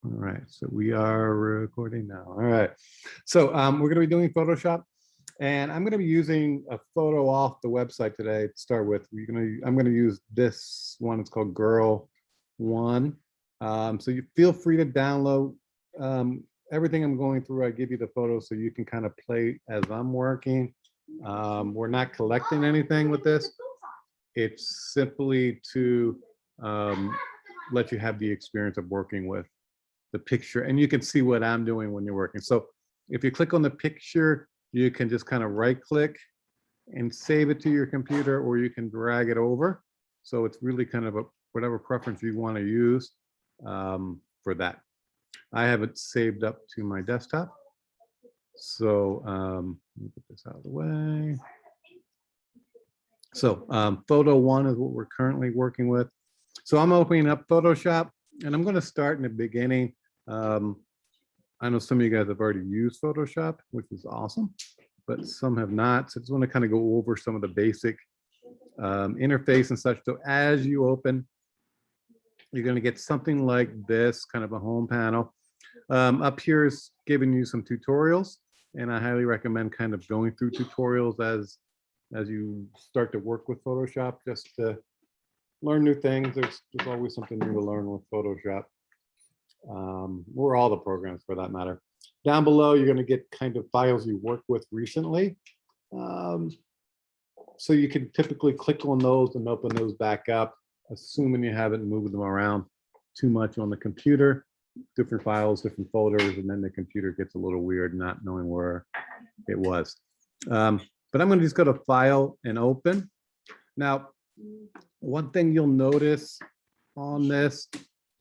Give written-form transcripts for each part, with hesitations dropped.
All right, so we are recording now. All right, so we're going to be doing Photoshop, and I'm going to be using a photo off the website today to start with. I'm going to use this one. It's called Girl One. So you feel free to download everything I'm going through. I give you the photos so you can kind of play as I'm working. We're not collecting anything with this. It's simply to let you have the experience of working with the picture, and you can see what I'm doing when you're working. So if you click on the picture, you can just kind of right click and save it to your computer, or you can drag it over. So it's really kind of whatever preference you want to use for that. I have it saved up to my desktop. So let me put this out of the way. So photo one is what we're currently working with. So I'm opening up Photoshop, and I'm going to start in the beginning. I know some of you guys have already used Photoshop, which is awesome, but some have not. So I just want to kind of go over some of the basic interface and such. So as you open, you're going to get something like this, kind of a home panel. Up here is giving you some tutorials, and I highly recommend kind of going through tutorials as you start to work with Photoshop, just to learn new things. There's always something new to learn with Photoshop, or all the programs for that matter. Down below, you're going to get kind of files you worked with recently. So you can typically click on those and open those back up, assuming you haven't moved them around too much on the computer. Different files, different folders, and then the computer gets a little weird not knowing where it was. But I'm going to just go to File and Open. Now, one thing you'll notice on this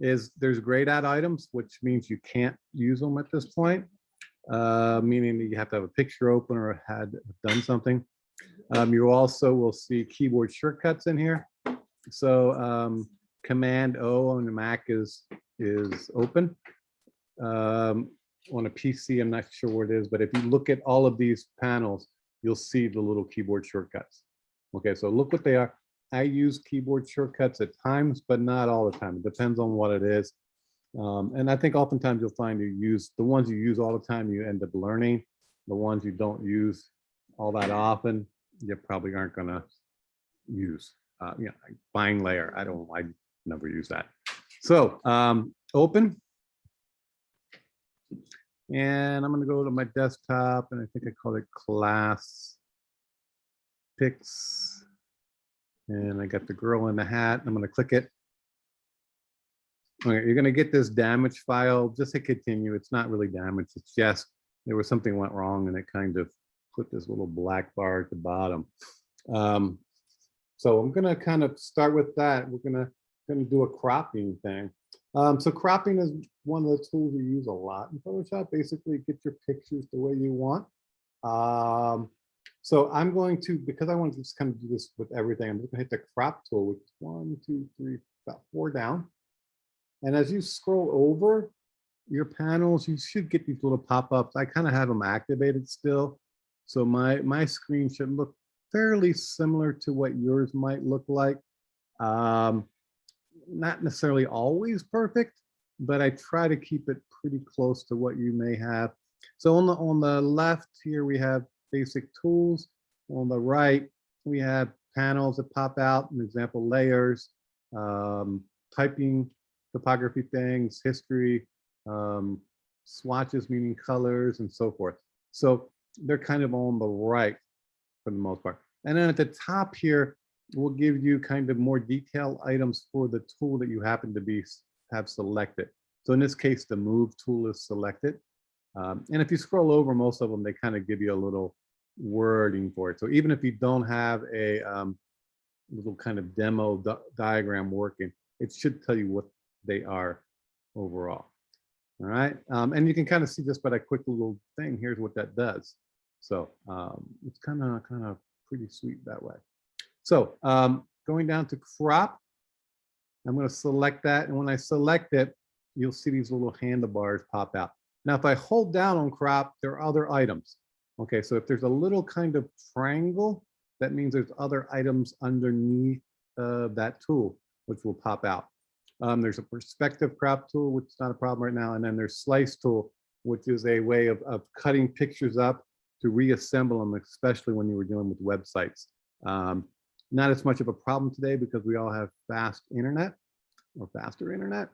is there's grayed out items, which means you can't use them at this point, meaning that you have to have a picture open or had done something. You also will see keyboard shortcuts in here. So Command O on the Mac is open. On a PC, I'm not sure what it is, but if you look at all of these panels, you'll see the little keyboard shortcuts. Okay, so look what they are. I use keyboard shortcuts at times, but not all the time. It depends on what it is. And I think oftentimes you'll find you use the ones you use all the time, you end up learning. The ones you don't use all that often, you probably aren't gonna use. Like bind layer, I never use that. So open. And I'm gonna go to my desktop, and I think I call it class pics. And I got the girl in the hat. I'm going to click it. Okay, you're going to get this damage file. Just hit continue. It's not really damaged. It's just there was something went wrong, and it kind of put this little black bar at the bottom. So I'm going to kind of start with that. We're going to do a cropping thing. So cropping is one of the tools you use a lot in Photoshop. Basically, get your pictures the way you want. So I'm going to, because I want to just kind of do this with everything, I'm just going to hit the crop tool, which is 1, 2, 3, about 4 down. And as you scroll over your panels, you should get these little pop-ups. I kind of have them activated still. So my screen should look fairly similar to what yours might look like. Not necessarily always perfect, but I try to keep it pretty close to what you may have. So on the left here, we have basic tools. On the right, we have panels that pop out, an example, layers, typing, topography things, history, swatches, meaning colors, and so forth. So they're kind of on the right for the most part. And then at the top here, we'll give you kind of more detailed items for the tool that you happen to have selected. So in this case, the move tool is selected. And if you scroll over most of them, they kind of give you a little wording for it. So even if you don't have a little kind of demo diagram working, it should tell you what they are overall. All right. And you can kind of see just by that quick little thing, here's what that does. So it's kind of pretty sweet that way. So going down to crop, I'm going to select that. And when I select it, you'll see these little handlebars pop out. Now, if I hold down on crop, there are other items. Okay, so if there's a little kind of triangle, that means there's other items underneath that tool, which will pop out. There's a perspective crop tool, which is not a problem right now. And then there's slice tool, which is a way of cutting pictures up to reassemble them, especially when you were dealing with websites. Not as much of a problem today because we all have fast internet or faster internet.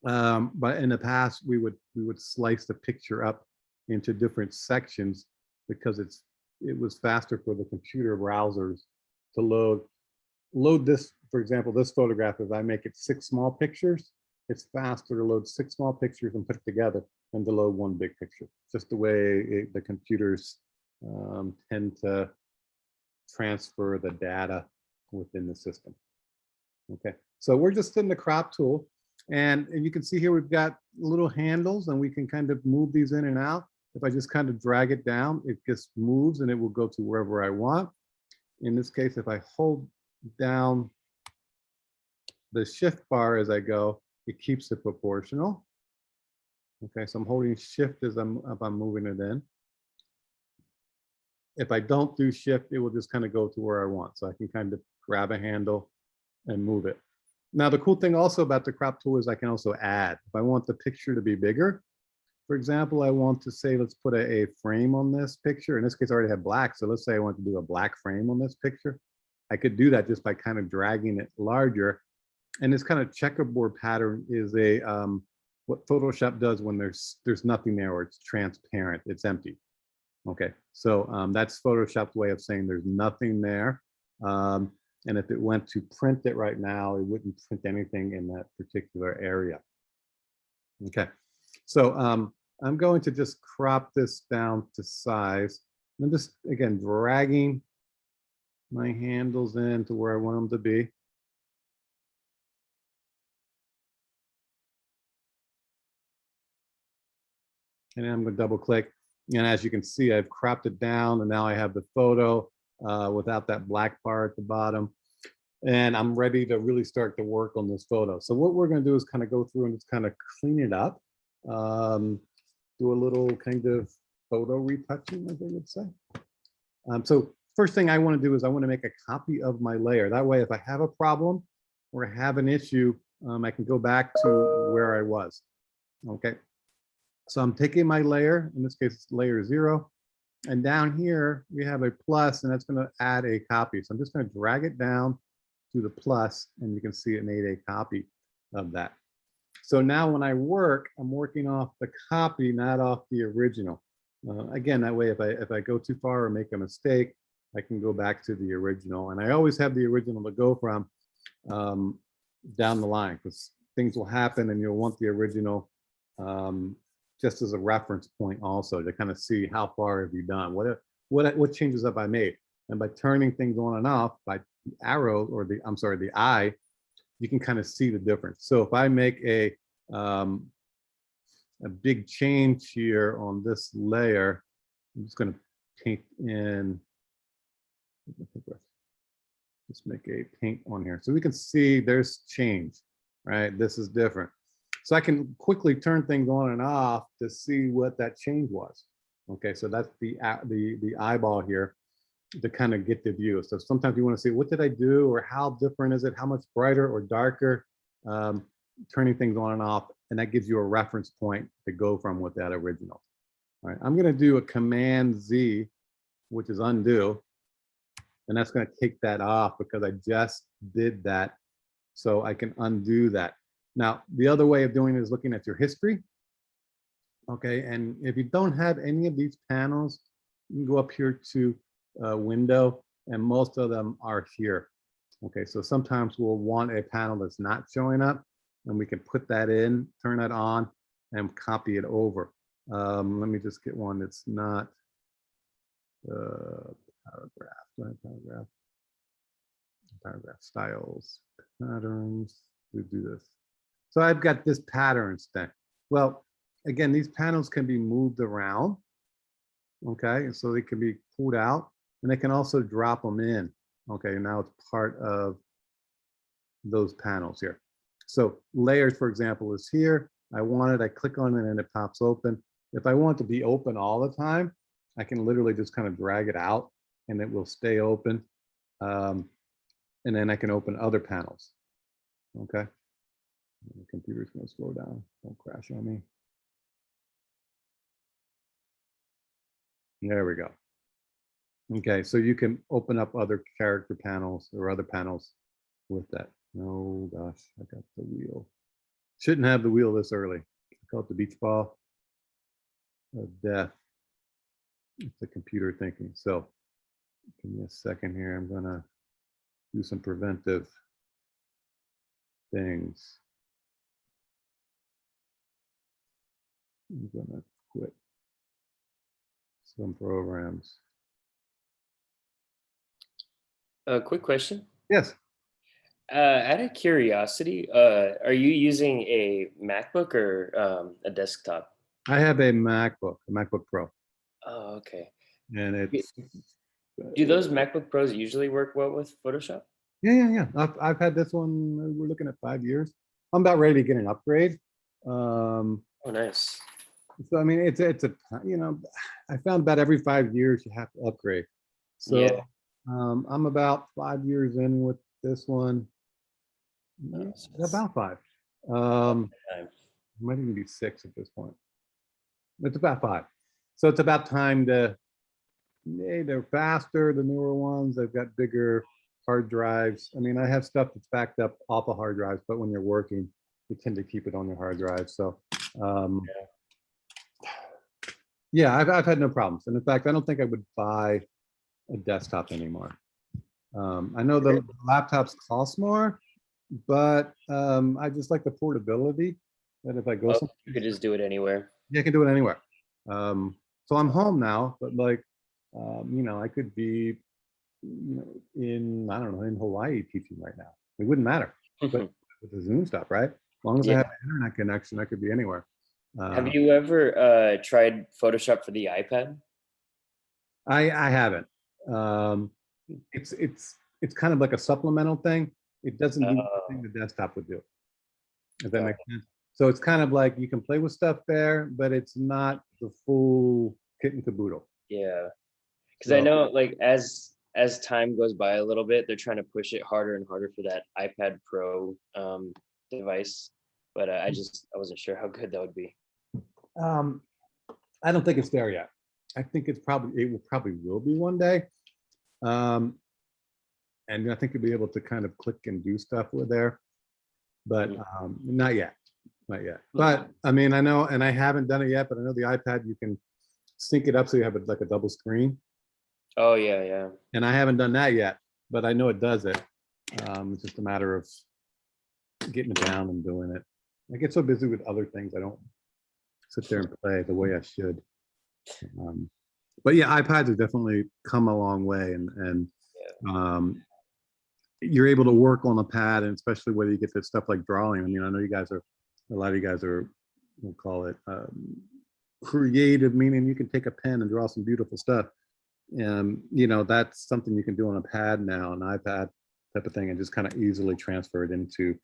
But in the past, we would slice the picture up into different sections because it was faster for the computer browsers to load this. For example, this photograph, if I make it 6 small pictures, it's faster to load 6 small pictures and put it together than to load 1 big picture. Just the way the computers tend to transfer the data within the system. Okay, so we're just in the crop tool, and you can see here we've got little handles, and we can kind of move these in and out. If I just kind of drag it down, it just moves and it will go to wherever I want. In this case, if I hold down the shift bar as I go, it keeps it proportional. Okay, so I'm holding shift as I'm moving it in. If I don't do shift, it will just kind of go to where I want. So I can kind of grab a handle and move it. Now, the cool thing also about the crop tool is I can also add. If I want the picture to be bigger, for example, I want to say, let's put a frame on this picture. In this case, I already have black. So let's say I want to do a black frame on this picture. I could do that just by kind of dragging it larger. And this kind of checkerboard pattern is what Photoshop does when there's nothing there, or it's transparent, it's empty. Okay, so that's Photoshop's way of saying there's nothing there. And if it went to print it right now, it wouldn't print anything in that particular area. Okay, so I'm going to just crop this down to size. I'm just, again, dragging my handles in to where I want them to be. And then I'm going to double click. And as you can see, I've cropped it down, and now I have the photo without that black bar at the bottom. And I'm ready to really start to work on this photo. So what we're going to do is kind of go through and just kind of clean it up. Do a little kind of photo retouching, as they would say. So first thing I want to do is I want to make a copy of my layer. That way, if I have a problem or have an issue, I can go back to where I was. Okay. So I'm taking my layer, in this case, it's layer 0. And down here, we have a plus, and that's going to add a copy. So I'm just going to drag it down to the plus, and you can see it made a copy of that. So now when I work, I'm working off the copy, not off the original. Again, that way, if I go too far or make a mistake, I can go back to the original. And I always have the original to go from down the line, because things will happen and you'll want the original just as a reference point also to kind of see how far have you done, what changes have I made. And by turning things on and off by the arrow, or the eye, you can kind of see the difference. So if I make a big change here on this layer, I'm just going to paint in, just make a paint on here. So we can see there's change, right? This is different. So I can quickly turn things on and off to see what that change was. Okay, so that's the eyeball here to kind of get the view. So sometimes you want to see, what did I do, or how different is it? How much brighter or darker? Turning things on and off, and that gives you a reference point to go from with that original. All right, I'm going to do a Command Z, which is undo, and that's going to take that off because I just did that. So I can undo that. Now, the other way of doing it is looking at your history. Okay, and if you don't have any of these panels, you can go up here to window, and most of them are here. Okay, so sometimes we'll want a panel that's not showing up, and we can put that in, turn that on, and copy it over. Let me just get one that's not paragraph styles, patterns, do this. So I've got this patterns thing. Well, again, these panels can be moved around. Okay, so they can be pulled out, and they can also drop them in. Okay, now it's part of those panels here. So layers, for example, is here. I click on it and it pops open. If I want it to be open all the time, I can literally just kind of drag it out and it will stay open. And then I can open other panels. Okay. The computer's going to slow down. Don't crash on me. There we go. Okay, so you can open up other character panels or other panels with that. Oh gosh, I got the wheel. Shouldn't have the wheel this early. I call it the beach ball of death. It's the computer thinking. So give me a second here. I'm gonna do some preventive things. I'm gonna quit some programs. A quick question. Yes. Out of curiosity, are you using a MacBook or a desktop? I have a MacBook Pro. Oh, okay. And it's Do those MacBook Pros usually work well with Photoshop? yeah. I've had this one. We're looking at 5 years. I'm about ready to get an upgrade. Oh, nice. So I mean, it's a I found about every 5 years you have to upgrade. So Yeah. I'm about 5 years in with this one. Oh, About 5. time. Might even be 6 at this point. It's about 5. So it's about time to. They're faster, the newer ones. They've got bigger hard drives. I mean, I have stuff that's backed up off of hard drives, but when you're working, you tend to keep it on your hard drive. So, yeah, I've had no problems. And in fact, I don't think I would buy a desktop anymore. I know the laptops cost more, but I just like the portability. That if I go somewhere, you could just do it anywhere. yeah, I can do it anywhere. So I'm home now, but like, I could be, in, I don't know, in Hawaii teaching right now. It wouldn't matter. But with the Zoom stuff, right? As long as I have an internet connection, I could be anywhere. Have you ever tried Photoshop for the iPad? I haven't. It's kind of like a supplemental thing. It doesn't do anything the desktop would do. If that makes sense. So it's kind of like you can play with stuff there, but it's not the full kit and caboodle. Yeah, because I know like as time goes by a little bit, they're trying to push it harder and harder for that iPad Pro device. But I wasn't sure how good that would be. I don't think it's there yet. I think it probably will be one day. And I think you'll be able to kind of click and do stuff with there, but not yet. But I mean, I know, and I haven't done it yet, but I know the iPad, you can sync it up so you have like a double screen. Oh yeah. And I haven't done that yet, but I know it does it. It's just a matter of getting it down and doing it. I get so busy with other things, I don't sit there and play the way I should. But yeah, iPads have definitely come a long way, and you're able to work on the pad, and especially whether you get to stuff like drawing. I mean, I know a lot of you guys are, we'll call it creative, meaning you can take a pen and draw some beautiful stuff. And that's something you can do on a pad now, an iPad type of thing, and just kind of easily transfer it into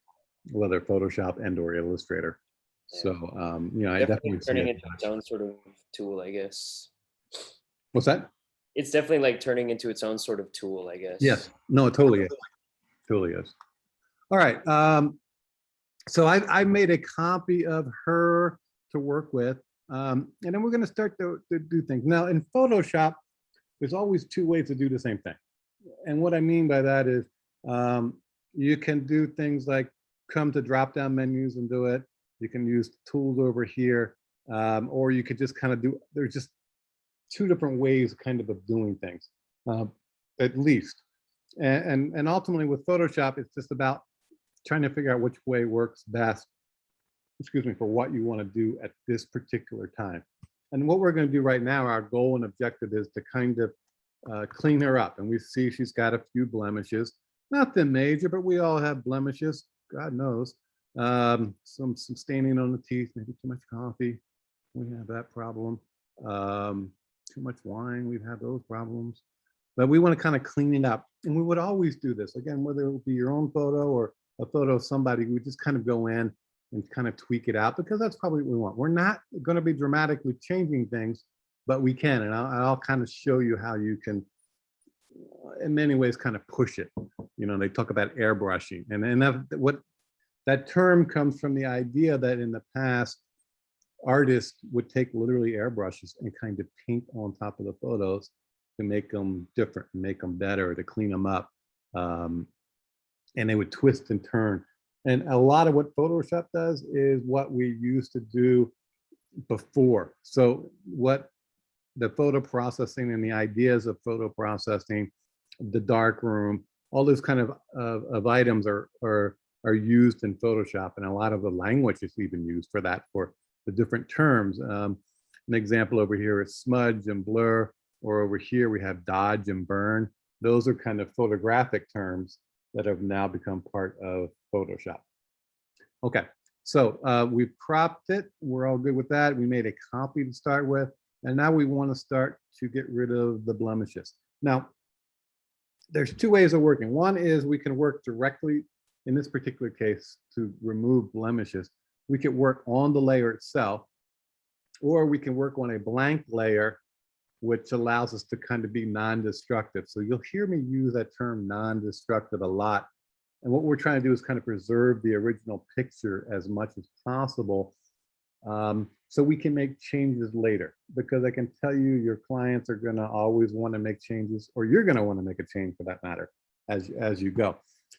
whether Photoshop and or Illustrator. So I definitely turning into its own sort of tool, I guess. What's that? It's definitely like turning into its own sort of tool, I guess. Yes. No, it totally is. Totally is. All right. So I made a copy of her to work with, and then we're going to start to do things. Now in Photoshop, there's always 2 ways to do the same thing. And what I mean by that is you can do things like come to drop-down menus and do it. You can use tools over here, or you could just kind of do, there's just 2 different ways kind of doing things, at least. And ultimately with Photoshop, it's just about trying to figure out which way works best, for what you want to do at this particular time. And what we're going to do right now, our goal and objective is to kind of clean her up. And we see she's got a few blemishes, nothing major, but we all have blemishes, God knows. Some staining on the teeth, maybe too much coffee. We have that problem. Too much wine, we've had those problems. But we want to kind of clean it up. And we would always do this. Again, whether it be your own photo or a photo of somebody, we just kind of go in and kind of tweak it out, because that's probably what we want. We're not going to be dramatically changing things, but we can. And I'll kind of show you how you can, in many ways, kind of push it. They talk about airbrushing. And what That term comes from the idea that in the past, artists would take literally airbrushes and kind of paint on top of the photos to make them different, make them better, to clean them up. And they would twist and turn. And a lot of what Photoshop does is what we used to do before. So what the photo processing and the ideas of photo processing, the dark room, all those kind of items are used in Photoshop, and a lot of the language is even used for that, for the different terms. An example over here is smudge and blur, or over here we have dodge and burn. Those are kind of photographic terms that have now become part of Photoshop. Okay, so we've cropped it. We're all good with that. We made a copy to start with, and now we want to start to get rid of the blemishes. Now, there's two ways of working. One is we can work directly, in this particular case, to remove blemishes. We could work on the layer itself, or we can work on a blank layer, which allows us to kind of be non-destructive. So you'll hear me use that term non-destructive a lot. And what we're trying to do is kind of preserve the original picture as much as possible, so we can make changes later. Because I can tell you, your clients are gonna always wanna make changes, or you're gonna wanna make a change for that matter, as you go.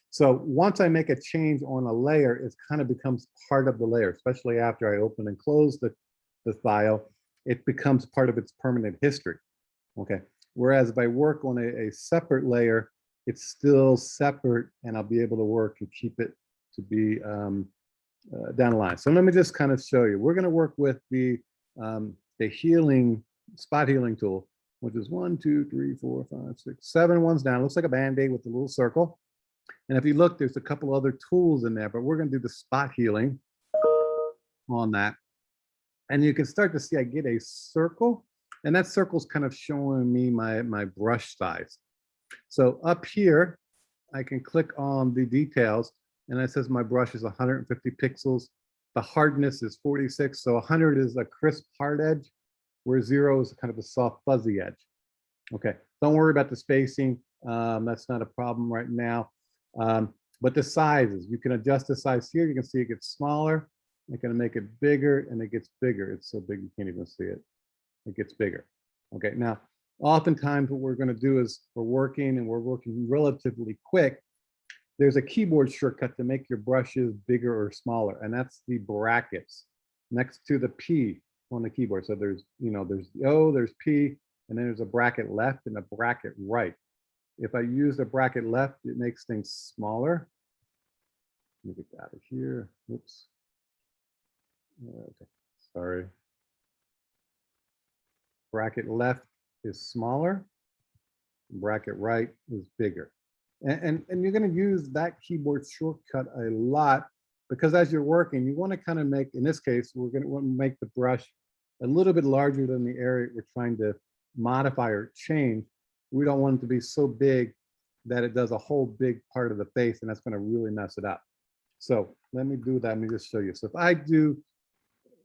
So once I make a change on a layer, it kind of becomes part of the layer, especially after I open and close the file, it becomes part of its permanent history, okay? Whereas if I work on a separate layer, it's still separate, and I'll be able to work and keep it to be down the line. So let me just kind of show you. We're gonna work with the spot healing tool, which is 1, 2, 3, 4, 5, 6, 7 ones down. Looks like a Band-Aid with a little circle. And if you look, there's a couple other tools in there, but we're gonna do the spot healing on that. And you can start to see I get a circle, and that circle's kind of showing me my brush size. So up here, I can click on the details, and it says my brush is 150 pixels. The hardness is 46, so 100 is a crisp hard edge, where 0 is kind of a soft fuzzy edge. Okay, don't worry about the spacing. That's not a problem right now. But the sizes, you can adjust the size here. You can see it gets smaller. I'm gonna make it bigger, and it gets bigger. It's so big you can't even see it. It gets bigger. Okay, now, oftentimes what we're gonna do is we're working relatively quick. There's a keyboard shortcut to make your brushes bigger or smaller, and that's the brackets next to the P on the keyboard. So there's the O, there's P, and then there's a bracket left and a bracket right. If I use the bracket left, it makes things smaller. Let me get out of here. Oops. Okay, sorry. Bracket left is smaller. Bracket right is bigger. And you're going to use that keyboard shortcut a lot, because as you're working, you want to kind of make, in this case, we're going to want to make the brush a little bit larger than the area we're trying to modify or change. We don't want it to be so big that it does a whole big part of the face, and that's going to really mess it up. So let me do that. Let me just show you. So if I do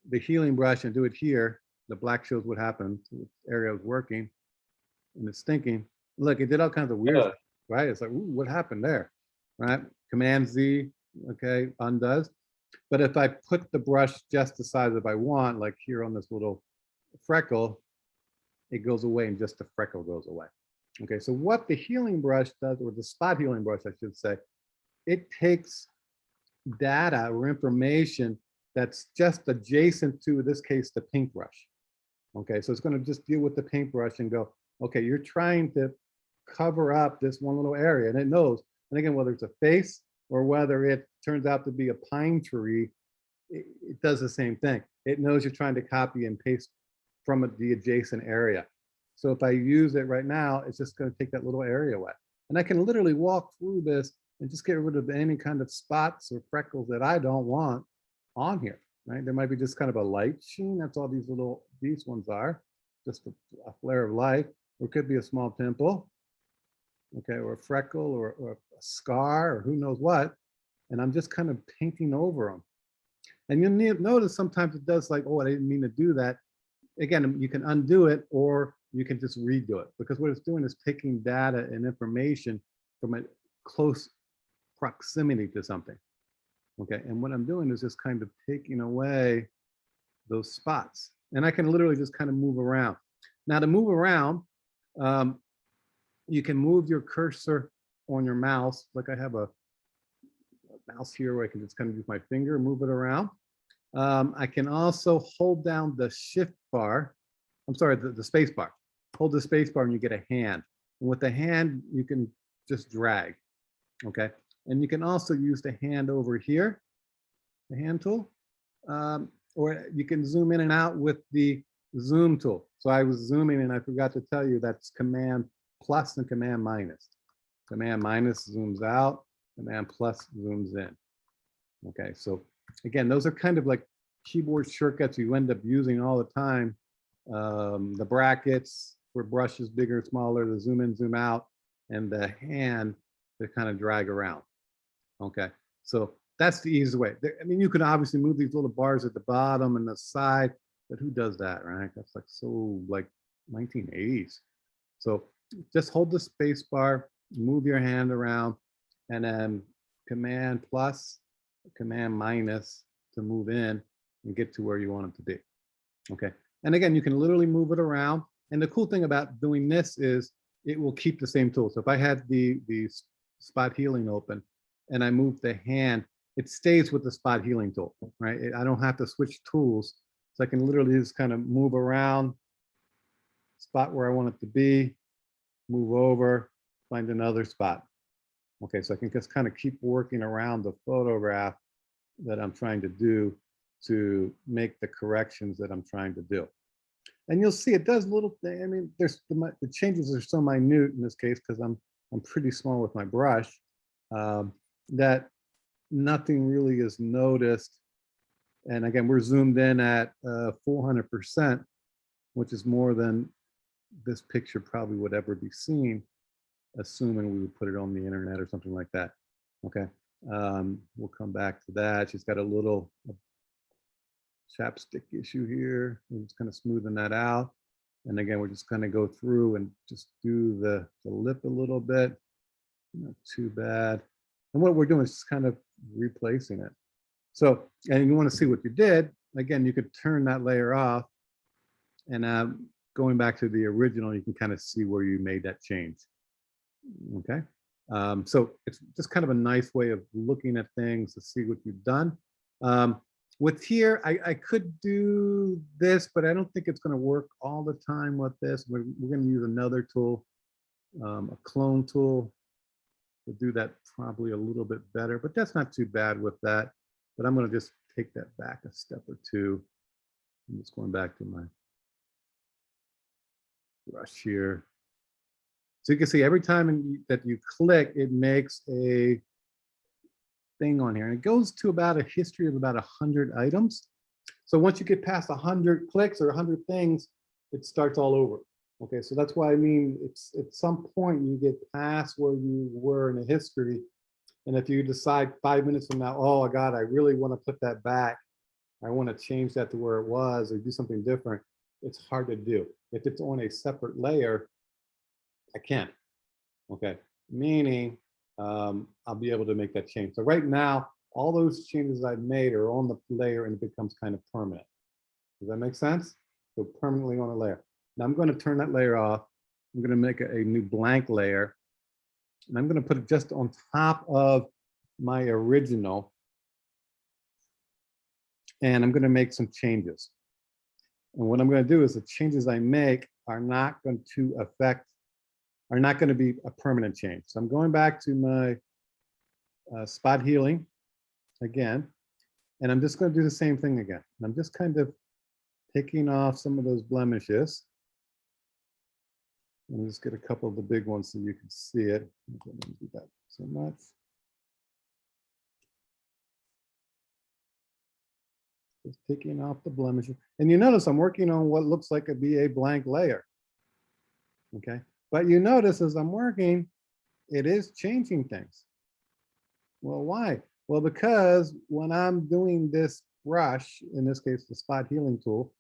the healing brush and do it here, the black shows what happened. The area was working, and it's thinking. Look, it did all kinds of weird stuff, right? It's like, ooh, what happened there, right? Command Z, okay, undoes. But if I put the brush just the size that I want, like here on this little freckle, it goes away, and just the freckle goes away. Okay, so what the healing brush does, or the spot healing brush, I should say, it takes data or information that's just adjacent to, in this case, the paintbrush. Okay, so it's going to just deal with the paintbrush and go, okay, you're trying to cover up this one little area, and it knows. And again, whether it's a face or whether it turns out to be a pine tree, it does the same thing. It knows you're trying to copy and paste from the adjacent area. So if I use it right now, it's just going to take that little area away. And I can literally walk through this and just get rid of any kind of spots or freckles that I don't want on here, right? There might be just kind of a light sheen. That's all these ones are, just a flare of light. Or it could be a small pimple, okay, or a freckle, or a scar, or who knows what. And I'm just kind of painting over them. And you'll notice sometimes it does like, oh, I didn't mean to do that. Again, you can undo it, or you can just redo it, because what it's doing is taking data and information from a close proximity to something. Okay, and what I'm doing is just kind of taking away those spots. And I can literally just kind of move around. Now to move around, um, you can move your cursor on your mouse. Like I have a mouse here where I can just kind of use my finger and move it around. I can also hold down the shift bar. I'm sorry, the space bar. Hold the space bar and you get a hand. And with the hand, you can just drag, okay? And you can also use the hand over here, the hand tool, or you can zoom in and out with the zoom tool. So I was zooming and I forgot to tell you that's Command plus and Command minus. Command minus zooms out, Command plus zooms in. Okay, so again, those are kind of like keyboard shortcuts you end up using all the time. The brackets for brushes bigger, smaller, the zoom in, zoom out, and the hand to kind of drag around. Okay, so that's the easiest way. I mean, you can obviously move these little bars at the bottom and the side, but who does that, right? That's like so like 1980s. So just hold the space bar, move your hand around, and then Command plus, Command minus to move in and get to where you want it to be. Okay, and again, you can literally move it around. And the cool thing about doing this is it will keep the same tool. So if I had the spot healing open and I move the hand, it stays with the spot healing tool, right? I don't have to switch tools. So I can literally just kind of move around, spot where I want it to be, move over, find another spot. Okay, so I can just kind of keep working around the photograph that I'm trying to do to make the corrections that I'm trying to do. And you'll see it does little things. I mean, there's the changes are so minute in this case because I'm pretty small with my brush, that nothing really is noticed. And again, we're zoomed in at 400%, which is more than this picture probably would ever be seen, assuming we would put it on the internet or something like that. Okay, we'll come back to that. She's got a little chapstick issue here. We're just kind of smoothing that out. And again, we're just going to go through and just do the lip a little bit. Not too bad. And what we're doing is just kind of replacing it. So, and you want to see what you did, again, you could turn that layer off. And going back to the original, you can kind of see where you made that change. Okay. So it's just kind of a nice way of looking at things to see what you've done. With here, I could do this, but I don't think it's going to work all the time with this. We're going to use another tool, a clone tool, to do that probably a little bit better, but that's not too bad with that. But I'm going to just take that back a step or two. I'm just going back to my brush here. So you can see every time that you click, it makes a thing on here, and it goes to about a history of about 100 items. So once you get past 100 clicks or 100 things, it starts all over. Okay, so that's why I mean, it's at some point you get past where you were in the history, and if you decide 5 minutes from now, oh God, I really want to put that back, I want to change that to where it was or do something different, it's hard to do. If it's on a separate layer, I can't. Okay, meaning I'll be able to make that change. So right now, all those changes I've made are on the layer and it becomes kind of permanent. Does that make sense? So permanently on a layer. Now I'm going to turn that layer off. I'm going to make a new blank layer. And I'm going to put it just on top of my original. And I'm going to make some changes. And what I'm going to do is the changes I make are not going to affect, are not going to be a permanent change. So I'm going back to my spot healing again, and I'm just going to do the same thing again. And I'm just kind of picking off some of those blemishes. Let me just get a couple of the big ones so you can see it. I don't do that so much. Just picking off the blemishes. And you notice I'm working on what looks like a blank layer. Okay, but you notice as I'm working, it is changing things. Well, why? Well, because when I'm doing this brush, in this case, the spot healing tool,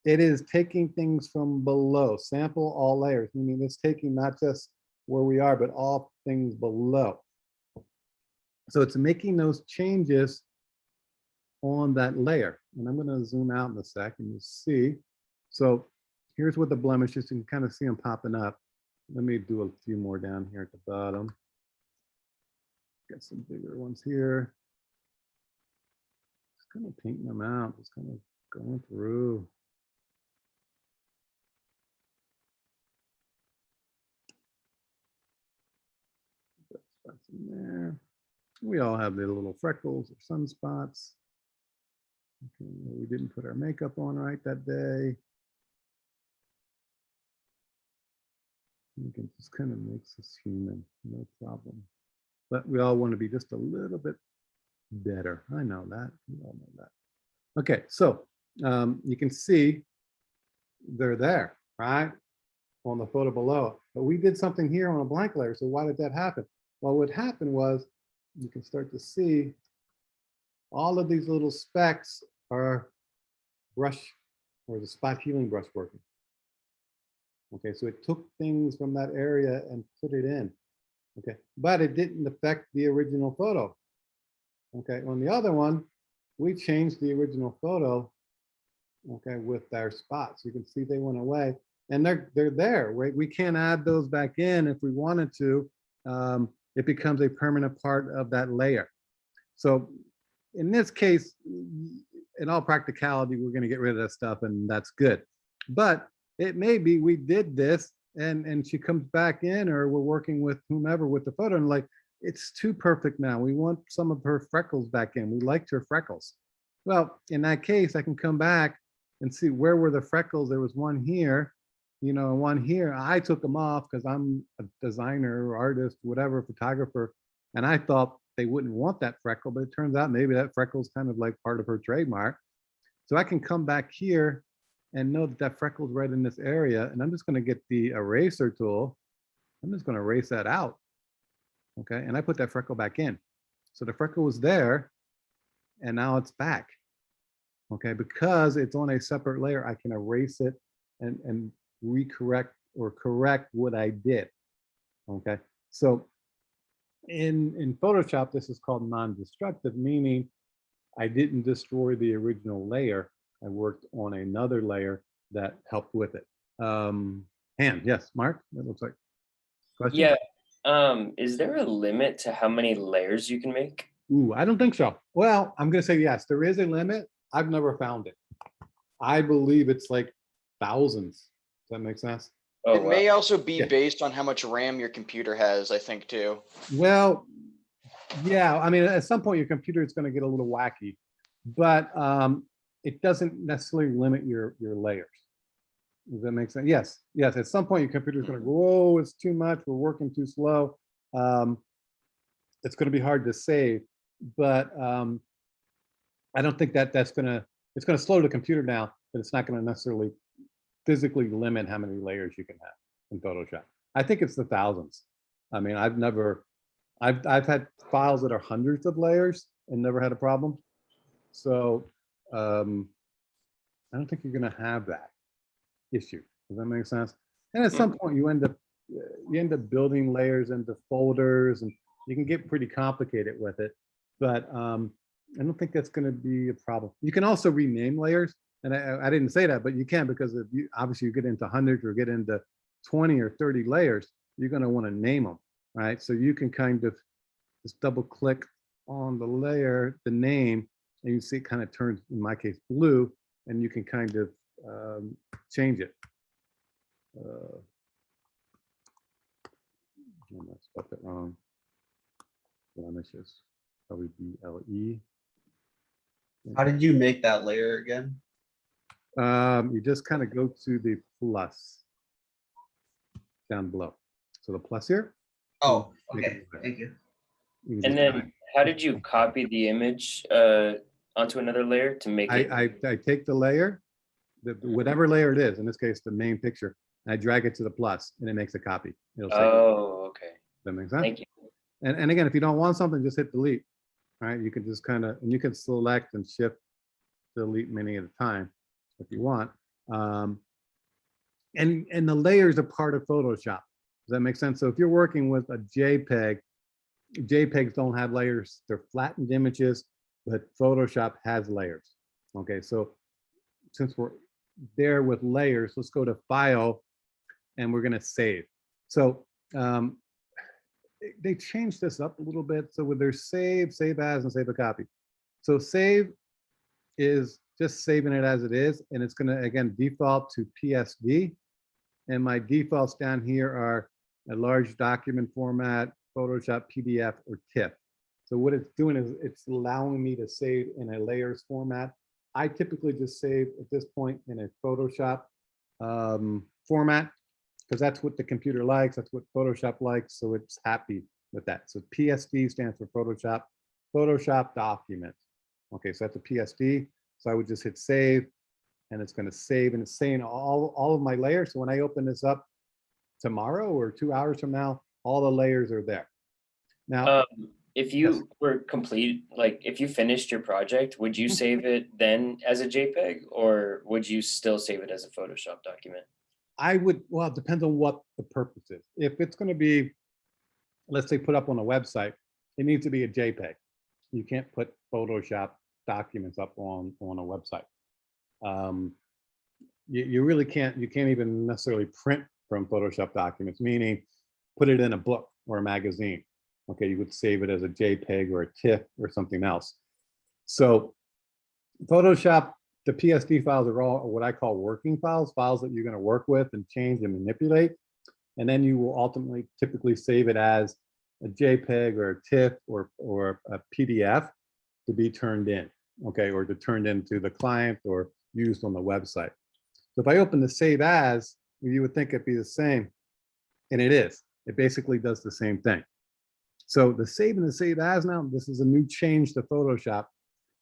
it is taking things from below, sample all layers, meaning it's taking not just where we are, but all things below. So it's making those changes on that layer. And I'm going to zoom out in a sec and you'll see. So here's what the blemishes, you can kind of see them popping up. Let me do a few more down here at the bottom. Got some bigger ones here. Just kind of painting them out, just kind of going through. Spots in there. We all have the little freckles or sunspots. Okay, we didn't put our makeup on right that day. You can just kind of makes us human, no problem. But we all want to be just a little bit better. I know that. We all know that. Okay, so you can see they're there, right? On the photo below. But we did something here on a blank layer. So why did that happen? Well, what happened was you can start to see all of these little specks are brush or the spot healing brush working. Okay, so it took things from that area and put it in. Okay, but it didn't affect the original photo. Okay, on the other one, we changed the original photo, okay, with our spots. You can see they went away and they're there. We can't add those back in if we wanted to. It becomes a permanent part of that layer. So in this case, in all practicality, we're going to get rid of that stuff and that's good. But it may be we did this and she comes back in, or we're working with whomever with the photo and like, it's too perfect now. We want some of her freckles back in. We liked her freckles. Well, in that case, I can come back and see where were the freckles. There was one here, you know, one here. I took them off because I'm a designer, artist, whatever, photographer. And I thought they wouldn't want that freckle, but it turns out maybe that freckle is kind of like part of her trademark. So I can come back here and know that that freckle's right in this area. And I'm just going to get the eraser tool. I'm just going to erase that out. Okay, and I put that freckle back in. So the freckle was there and now it's back. Okay, because it's on a separate layer, I can erase it and recorrect or correct what I did. Okay, so in Photoshop, this is called non-destructive, meaning I didn't destroy the original layer. I worked on another layer that helped with it. Hand, yes, Mark, that looks like question. Yeah. Is there a limit to how many layers you can make? Ooh, I don't think so. Well, I'm going to say yes, there is a limit. I've never found it. I believe it's like thousands. Does that make sense? Oh, It may wow. also be based on how much RAM your computer has, I think, too. Well, yeah, I mean, at some point your computer is going to get a little wacky, but it doesn't necessarily limit your layers. Does that make sense? Yes, yes. At some point your computer is going to go, whoa, it's too much. We're working too slow. It's going to be hard to save, but I don't think that it's going to slow the computer down, but it's not going to necessarily physically limit how many layers you can have in Photoshop. I think it's the thousands. I mean, I've had files that are hundreds of layers and never had a problem. So I don't think you're going to have that issue. Does that make sense? And at some point you end up building layers into folders and you can get pretty complicated with it. But I don't think that's going to be a problem. You can also rename layers. And I didn't say that, but you can, because if you obviously you get into hundreds or get into 20 or 30 layers, you're going to want to name them, right? So you can kind of just double click on the layer, the name, and you see it kind of turns, in my case, blue, and you can kind of change it. I spelled it wrong. Blemishes, probably BLE. How did you make that layer again? You just kind of go to the plus down below. So the plus here. Oh, okay. Thank you. And then how did you copy the image onto another layer to make it? I take the layer, whatever layer it is, in this case, the main picture, and I drag it to the plus and it makes a copy. It'll say, oh, okay. that makes sense. Thank you. And again, if you don't want something, just hit delete. All right, you can just kind of, and you can select and shift delete many at a time if you want. And the layers are part of Photoshop. Does that make sense? So if you're working with a JPEG, JPEGs don't have layers. They're flattened images, but Photoshop has layers. Okay, so since we're there with layers, let's go to File, and we're going to save. So they changed this up a little bit. So with their save, save as, and save a copy. So save is just saving it as it is, and it's going to, again, default to PSD. And my defaults down here are a large document format, Photoshop, PDF, or TIFF. So what it's doing is it's allowing me to save in a layers format. I typically just save at this point in a Photoshop format, because that's what the computer likes, that's what Photoshop likes, so it's happy with that. So PSD stands for Photoshop document. Okay, so that's a PSD. So I would just hit save, and it's going to save, and it's saying all of my layers. So when I open this up tomorrow or 2 hours from now, all the layers are there. Now, If you were complete, like if you finished your project, would you save it then as a JPEG, or would you still save it as a Photoshop document? I would, well, it depends on what the purpose is. If it's going to be, let's say, put up on a website, it needs to be a JPEG. You can't put Photoshop documents up on a website. You really can't, you can't even necessarily print from Photoshop documents, meaning put it in a book or a magazine. Okay, you would save it as a JPEG or a TIFF or something else. So Photoshop, the PSD files are all what I call working files, files that you're going to work with and change and manipulate. And then you will ultimately typically save it as a JPEG or a TIFF or a PDF to be turned in, okay, or to turn into the client or used on the website. So if I open the save as, you would think it'd be the same, and it is. It basically does the same thing. So the save and the save as now, this is a new change to Photoshop.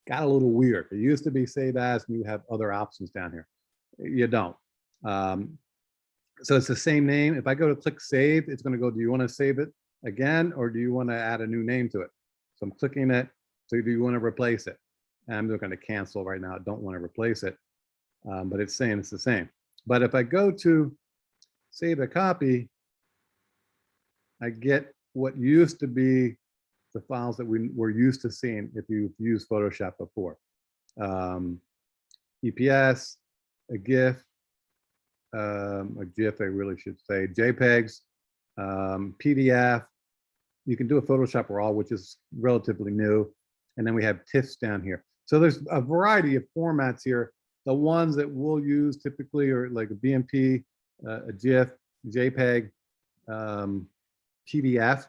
Got a little weird. It used to be save as, and you have other options down here. You don't. So it's the same name. If I go to click save, it's going to go, do you want to save it again, or do you want to add a new name to it? So I'm clicking it. So do you want to replace it? And I'm going to cancel right now. I don't want to replace it, but it's saying it's the same. But if I go to save a copy, I get what used to be the files that we were used to seeing if you've used Photoshop before. EPS, a GIF, I really should say, JPEGs, PDF. You can do a Photoshop RAW, which is relatively new. And then we have TIFFs down here. So there's a variety of formats here. The ones that we'll use typically are like a BMP, a GIF, JPEG, PDF,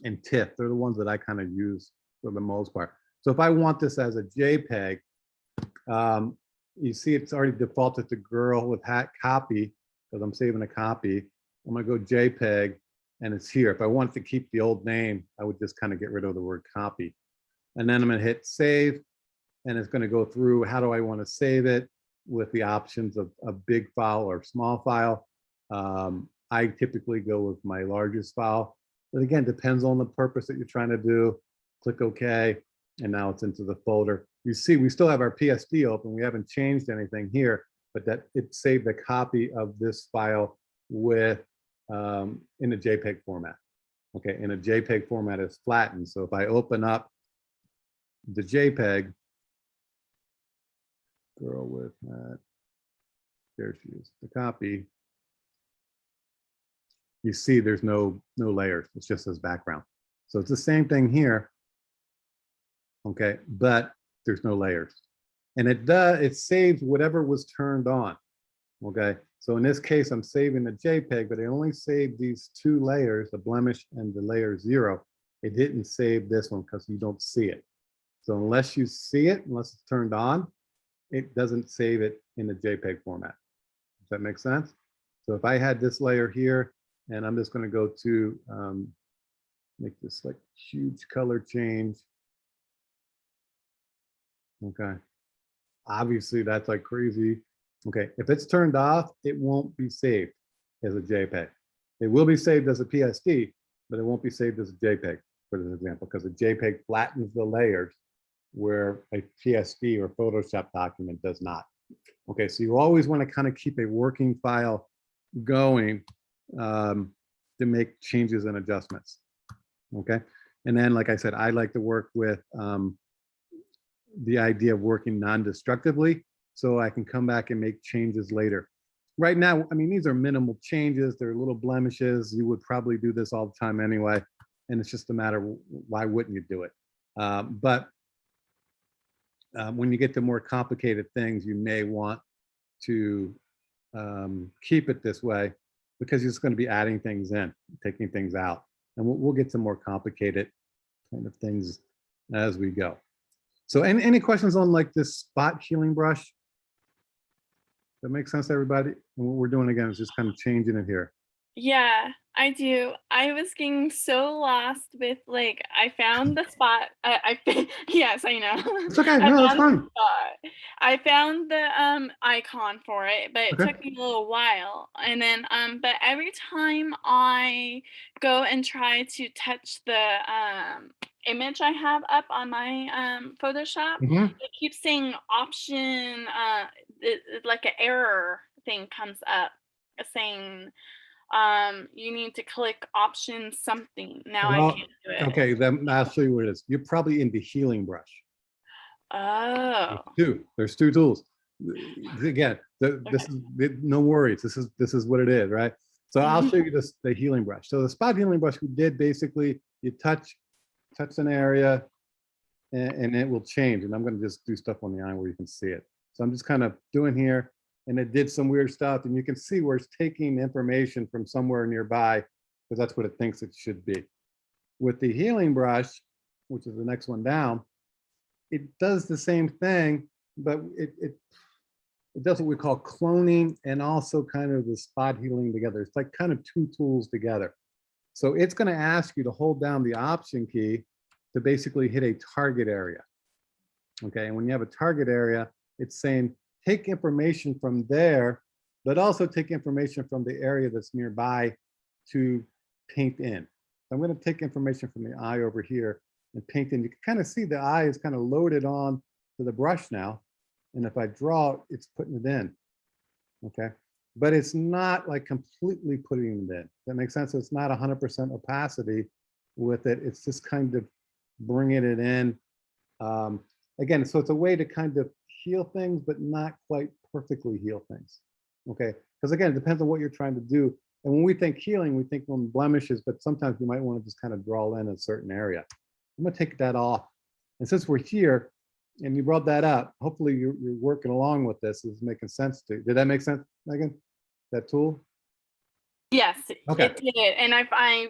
and TIFF. They're the ones that I kind of use for the most part. So if I want this as a JPEG, you see it's already defaulted to girl with hat copy, because I'm saving a copy. I'm gonna go JPEG, and it's here. If I wanted to keep the old name, I would just kind of get rid of the word copy. And then I'm gonna hit save, and it's gonna go through, how do I want to save it, with the options of a big file or small file. I typically go with my largest file, but again, depends on the purpose that you're trying to do. Click OK, and now it's into the folder. You see, we still have our PSD open. We haven't changed anything here, but that it saved a copy of this file with in a JPEG format. Okay, in a JPEG format is flattened. So if I open up the JPEG, girl with that, there she is, the copy. You see there's no layers, it's just this background. So it's the same thing here, okay, but there's no layers. And it saves whatever was turned on, okay? So in this case, I'm saving the JPEG, but it only saved these two layers, the blemish and the layer 0. It didn't save this one because you don't see it. So unless you see it, unless it's turned on, it doesn't save it in the JPEG format. Does that make sense? So if I had this layer here, and I'm just going to go to make this like huge color change. Okay. Obviously, that's like crazy. Okay. If it's turned off, it won't be saved as a JPEG. It will be saved as a PSD, but it won't be saved as a JPEG, for this example, because a JPEG flattens the layers where a PSD or Photoshop document does not. Okay. So you always want to kind of keep a working file going to make changes and adjustments. Okay. And then, like I said, I like to work with the idea of working non-destructively so I can come back and make changes later. Right now, I mean, these are minimal changes. They're little blemishes. You would probably do this all the time anyway. And it's just a matter of why wouldn't you do it? But when you get to more complicated things, you may want to keep it this way because you're just going to be adding things in, taking things out. And we'll get some more complicated kind of things as we go. So any questions on like this spot healing brush? That makes sense to everybody? And what we're doing again is just kind of changing it here. Yeah, I do. I was getting so lost with like I found the spot. Yes, I know. It's okay. I No, that's found the fine. spot. I found the icon for it, but it Okay. took me a little while. And then but every time I go and try to touch the image I have up on my Photoshop, Mhm. it keeps saying option like an error thing comes up saying you need to click option something. Now I Well, can't do it. okay, then I'll show you what it is. You're probably into healing brush. Oh, There's two tools. Again, this is no worries. This is what it is, right? So I'll show you this the healing brush. So the spot healing brush we did basically you touch an area and it will change. And I'm going to just do stuff on the eye where you can see it. So I'm just kind of doing here, and it did some weird stuff, and you can see where it's taking information from somewhere nearby because that's what it thinks it should be. With the healing brush, which is the next one down, it does the same thing, but it does what we call cloning and also kind of the spot healing together. It's like kind of two tools together. So it's going to ask you to hold down the option key to basically hit a target area. Okay, and when you have a target area, it's saying take information from there, but also take information from the area that's nearby to paint in. I'm going to take information from the eye over here and paint in. You can kind of see the eye is kind of loaded on to the brush now. And if I draw, it's putting it in. Okay, but it's not like completely putting it in. Does that make sense? So it's not 100% opacity with it. It's just kind of bringing it in. Again, so it's a way to kind of heal things, but not quite perfectly heal things. Okay, because again, it depends on what you're trying to do. And when we think healing, we think on blemishes, but sometimes you might want to just kind of draw in a certain area. I'm going to take that off. And since we're here and you brought that up, hopefully you're working along with this. It's making sense to you. Did that make sense, Megan? That tool? yes, Okay. it did. And I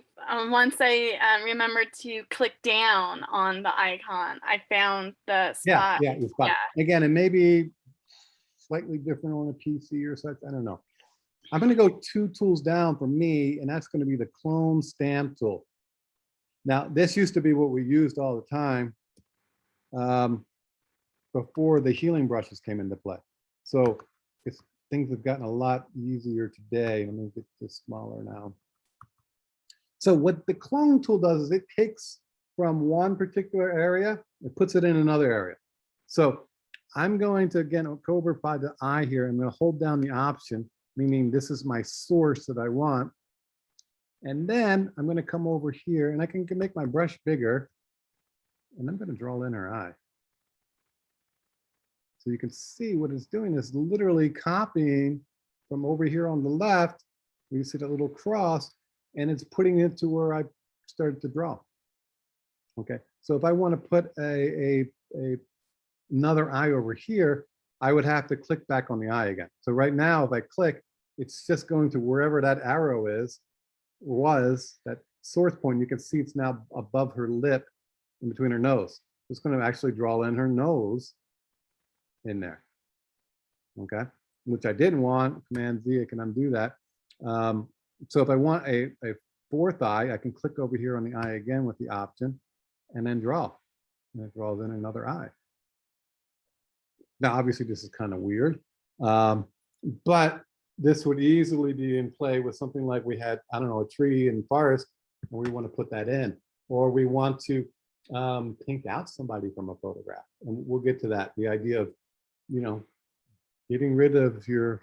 once I remembered to click down on the icon, I found the spot. Yeah, your spot. Again, it may be slightly different on a PC or such. I don't know. I'm going to go two tools down for me, and that's going to be the clone stamp tool. Now, this used to be what we used all the time before the healing brushes came into play. So things have gotten a lot easier today. Let me get this smaller now. So what the clone tool does is it takes from one particular area, it puts it in another area. So I'm going to, again, go over by the eye here. I'm going to hold down the option, meaning this is my source that I want. And then I'm going to come over here and I can make my brush bigger. And I'm going to draw in her eye. So you can see what it's doing is literally copying from over here on the left, where you see that little cross, and it's putting it to where I started to draw. Okay, so if I want to put another eye over here, I would have to click back on the eye again. So right now, if I click, it's just going to wherever that arrow was that source point. You can see it's now above her lip in between her nose. It's going to actually draw in her nose in there. Okay, which I didn't want. Command Z, I can undo that. So if I want a fourth eye, I can click over here on the eye again with the option and then draw. And it draws in another eye. Now, obviously, this is kind of weird, but this would easily be in play with something like we had, I don't know, a tree in forest, and we want to put that in, or we want to paint out somebody from a photograph. And we'll get to that. The idea of, you know, getting rid of your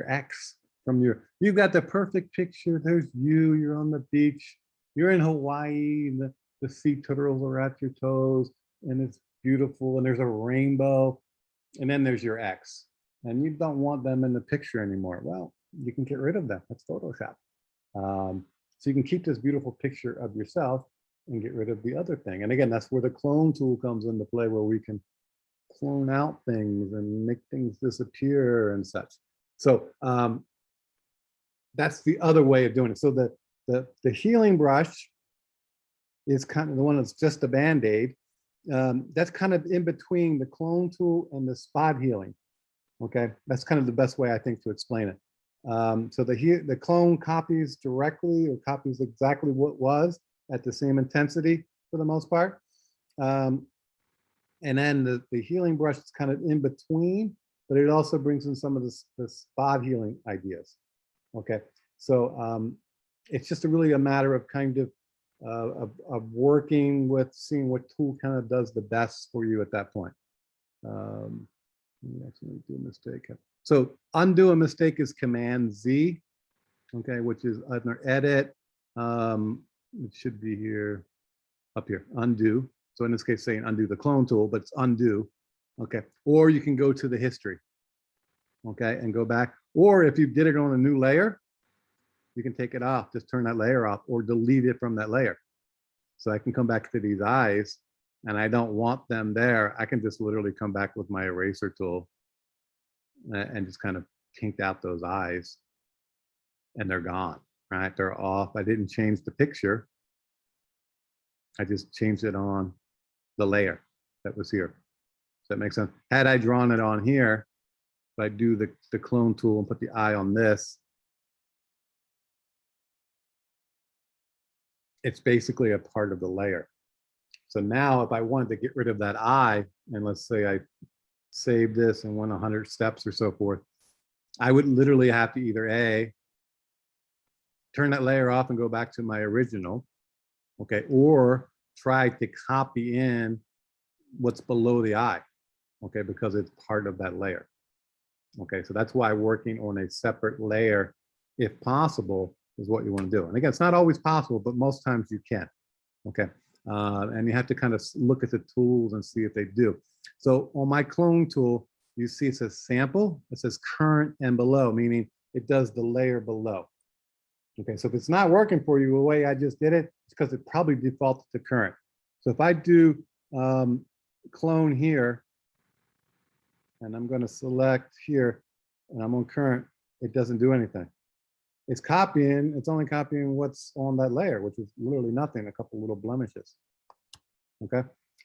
ex from you've got the perfect picture. There's you're on the beach, you're in Hawaii, the sea turtles are at your toes and it's beautiful and there's a rainbow. And then there's your ex and you don't want them in the picture anymore. Well, you can get rid of them. That's Photoshop. So you can keep this beautiful picture of yourself and get rid of the other thing. And again, that's where the clone tool comes into play, where we can clone out things and make things disappear and such. So that's the other way of doing it. So the healing brush is kind of the one that's just a Band-Aid. That's kind of in between the clone tool and the spot healing. Okay, that's kind of the best way I think to explain it. So the clone copies directly or copies exactly what was at the same intensity for the most part. And then the healing brush is kind of in between, but it also brings in some of the spot healing ideas. Okay, so it's just really a matter of kind of working with seeing what tool kind of does the best for you at that point. Actually do a mistake. So undo a mistake is Command Z, okay, which is under edit. It should be here, up here, undo. So in this case, saying undo the clone tool, but it's undo, okay. Or you can go to the history, okay, and go back. Or if you did it on a new layer, you can take it off, just turn that layer off or delete it from that layer. So I can come back to these eyes and I don't want them there. I can just literally come back with my eraser tool and just kind of kinked out those eyes and they're gone, right? They're off. I didn't change the picture. I just changed it on the layer that was here. Does that make sense? Had I drawn it on here, if I do the clone tool and put the eye on this, it's basically a part of the layer. So now if I wanted to get rid of that eye, and let's say I saved this and went 100 steps or so forth, I would literally have to either A, turn that layer off and go back to my original, okay, or try to copy in what's below the eye, okay, because it's part of that layer. Okay, so that's why working on a separate layer, if possible, is what you want to do. And again, it's not always possible, but most times you can, okay? And you have to kind of look at the tools and see if they do. So on my clone tool, you see it says sample, it says current and below, meaning it does the layer below. Okay, so if it's not working for you the way I just did it, it's because it probably defaulted to current. So if I do clone here, and I'm going to select here, and I'm on current, it doesn't do anything. It's copying, it's only copying what's on that layer, which is literally nothing, a couple little blemishes. Okay,